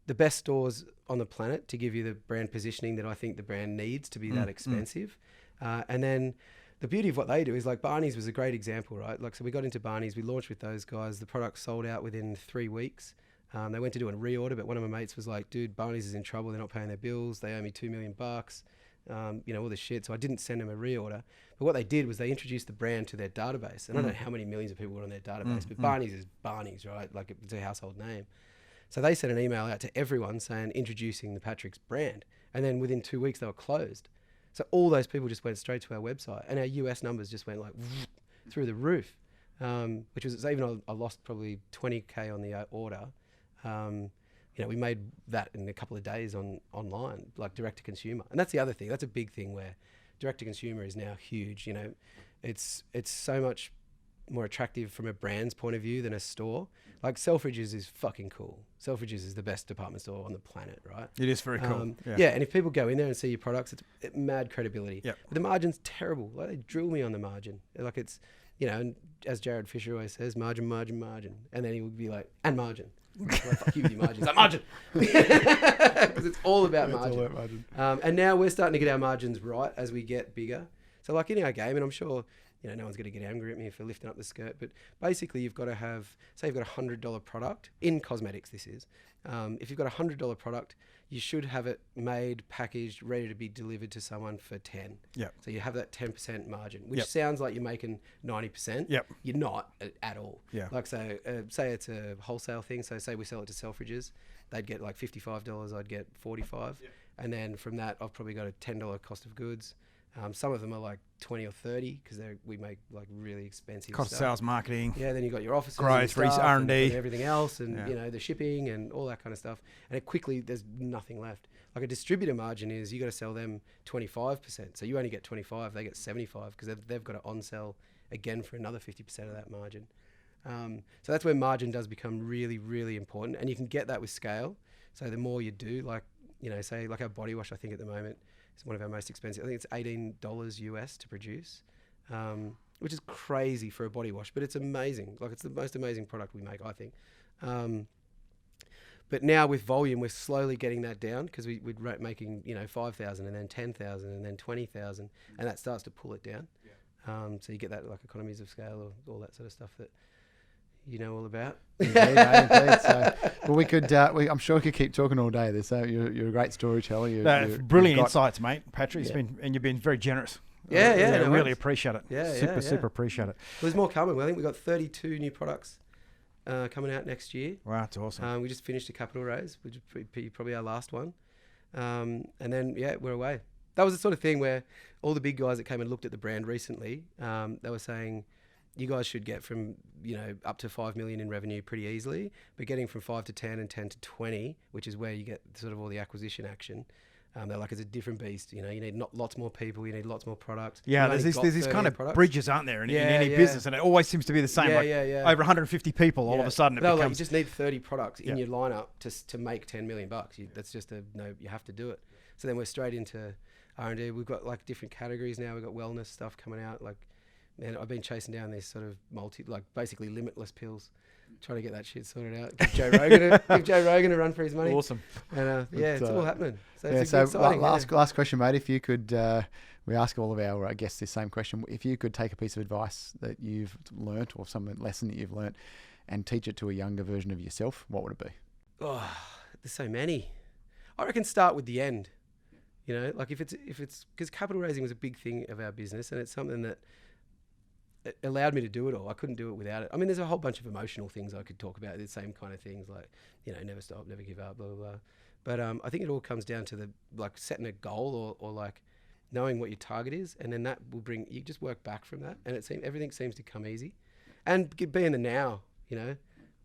Speaker 1: the best stores on the planet to give you the brand positioning that I think the brand needs to be that expensive. And then the beauty of what they do is, like, Barney's was a great example, right? Like, so we got into Barney's, we launched with those guys. The product sold out within 3 weeks. They went to do a reorder, but one of my mates was like, dude, Barney's is in trouble. They're not paying their bills. They owe me $2 million. All this shit. So I didn't send them a reorder. But what they did was they introduced the brand to their database. And I don't know how many millions of people were on their database, but Barney's is Barney's, right? Like it's a household name. So they sent an email out to everyone saying, introducing the Patrick's brand. And then within 2 weeks, they were closed. So all those people just went straight to our website, and our US numbers just went like through the roof, which was, even though I lost probably 20K on the order, we made that in a couple of days online, like direct to consumer. And that's the other thing. That's a big thing where direct to consumer is now huge. It's so much more attractive from a brand's point of view than a store. Like Selfridges is fucking cool. Selfridges is the best department store on the planet, right?
Speaker 2: It is very cool.
Speaker 1: Yeah, and if people go in there and see your products, it's mad credibility.
Speaker 2: Yep.
Speaker 1: But the margin's terrible. Like they drill me on the margin. Like it's, and as Jared Fisher always says, margin, margin, margin. And then he would be like, and margin. Like, fuck you with your margins. Like, margin. Because it's all about margin.
Speaker 3: All about margin.
Speaker 1: And now we're starting to get our margins right as we get bigger. So like in our game, and I'm sure, no one's going to get angry at me for lifting up the skirt, but basically you've got to have, say you've got a $100 product, in cosmetics this is, if you've got a $100 product, you should have it made, packaged, ready to be delivered to someone for 10.
Speaker 2: Yep.
Speaker 1: So you have that 10% margin, which sounds like you're making 90%.
Speaker 2: Yep.
Speaker 1: You're not at all.
Speaker 2: Yeah.
Speaker 1: Like say it's a wholesale thing, so say we sell it to Selfridges, they'd get like $55, I'd get $45. Yep. And then from that, I've probably got a $10 cost of goods. Some of them are like 20 or 30 because we make like really expensive
Speaker 2: cost
Speaker 1: stuff.
Speaker 2: sales, marketing.
Speaker 1: Yeah, then you've got your offices,
Speaker 2: growth,
Speaker 1: and
Speaker 2: R&D,
Speaker 1: and everything else, and the shipping and all that kind of stuff. And it quickly, there's nothing left. Like a distributor margin is you got to sell them 25%, so you only get 25, they get 75 because they've got to on sell again for another 50% of that margin. So that's where margin does become really, really important, and you can get that with scale. So the more you do, like say like our body wash, I think at the moment. It's one of our most expensive. I think it's $18 US to produce, which is crazy for a body wash, but it's amazing. Like it's the most amazing product we make, I think. But now with volume, we're slowly getting that down because we're making 5,000 and then 10,000 and then 20,000, and that starts to pull it down. Yeah. So you get that like economies of scale or all that sort of stuff that you know all about.
Speaker 3: Indeed, indeed. So, well, we could. I'm sure we could keep talking all day. You're a great storyteller. You're
Speaker 2: brilliant insights, mate. Patrick, you've been very generous.
Speaker 1: I
Speaker 2: really appreciate it. Super appreciate it.
Speaker 1: Well, there's more coming. I think we've got 32 new products coming out next year.
Speaker 2: Wow, that's awesome.
Speaker 1: We just finished a capital raise, which is probably our last one. And then we're away. That was the sort of thing where all the big guys that came and looked at the brand recently, they were saying, you guys should get from up to 5 million in revenue pretty easily, but getting from 5 to 10 and 10 to 20, which is where you get sort of all the acquisition action. They're like, it's a different beast. You need lots more people. You need lots more products.
Speaker 2: Yeah, there's these kind of products. Aren't there, in any business, and it always seems to be the same. Over 150 people, all of a sudden it becomes.
Speaker 1: You just need 30 products in your lineup to make $10 million. That's just you have to do it. So then we're straight into R&D. We've got like different categories now. We've got wellness stuff coming out. Like, man, I've been chasing down these sort of basically limitless pills. Trying to get that shit sorted out. Give Joe Rogan a run for his money.
Speaker 2: Awesome.
Speaker 1: And it's all happening. So it's
Speaker 3: exciting. Last question, mate. If you could, we ask all of our guests this same question. If you could take a piece of advice that you've learnt or some lesson that you've learnt and teach it to a younger version of yourself, what would it be?
Speaker 1: Oh, there's so many. I reckon start with the end. Like if it's because capital raising was a big thing of our business, and it's something that it allowed me to do it all. I couldn't do it without it. I mean, there's a whole bunch of emotional things I could talk about. The same kind of things like, never stop, never give up, blah, blah, blah. But I think it all comes down to setting a goal or like knowing what your target is. And then that will you just work back from that. And everything seems to come easy. And be in the now,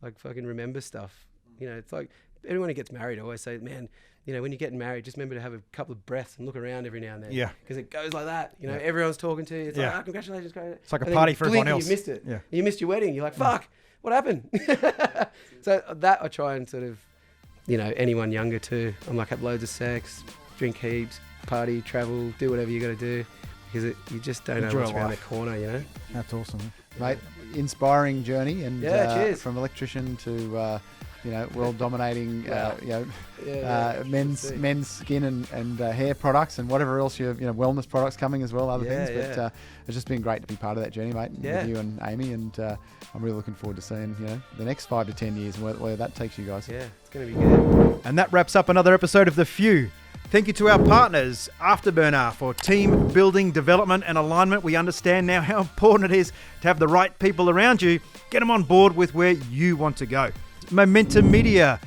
Speaker 1: like fucking remember stuff. It's like everyone who gets married, I always say, man, when you're getting married, just remember to have a couple of breaths and look around every now and then. Yeah. Because it goes like that. Everyone's talking to you. It's like, congratulations.
Speaker 2: It's like a party for everyone else.
Speaker 1: You missed it.
Speaker 2: Yeah.
Speaker 1: You missed your wedding. You're like, fuck, what happened? So that I try and sort of, anyone younger too. I'm like, have loads of sex, drink heaps, party, travel, do whatever you got to do. Because you just don't know what's around the corner,
Speaker 2: That's awesome.
Speaker 3: Mate, inspiring journey. And
Speaker 1: cheers.
Speaker 3: From electrician to world dominating, men's skin and hair products and whatever else wellness products coming as well, other things. But it's just been great to be part of that journey, mate, with you and Amy. And I'm really looking forward to seeing the next 5 to 10 years and where that takes you guys.
Speaker 1: Yeah, it's going to be good.
Speaker 2: And that wraps up another episode of The Few. Thank you to our partners, Afterburner, for team building, development and alignment. We understand now how important it is to have the right people around you. Get them on board with where you want to go. Momentum Media,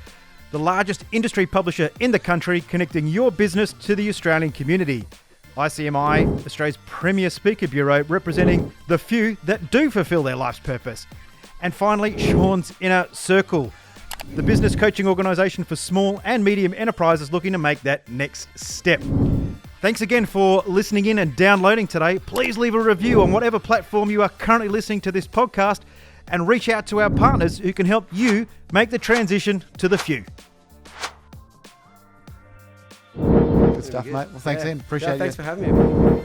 Speaker 2: the largest industry publisher in the country, connecting your business to the Australian community. ICMI, Australia's premier speaker bureau, representing the few that do fulfill their life's purpose. And finally, Sean's Inner Circle, the business coaching organisation for small and medium enterprises looking to make that next step. Thanks again for listening in and downloading today. Please leave a review on whatever platform you are currently listening to this podcast, and reach out to our partners who can help you make the transition to the few.
Speaker 3: Good stuff, mate. Well, thanks, Ian. Appreciate it.
Speaker 1: Thanks for having me.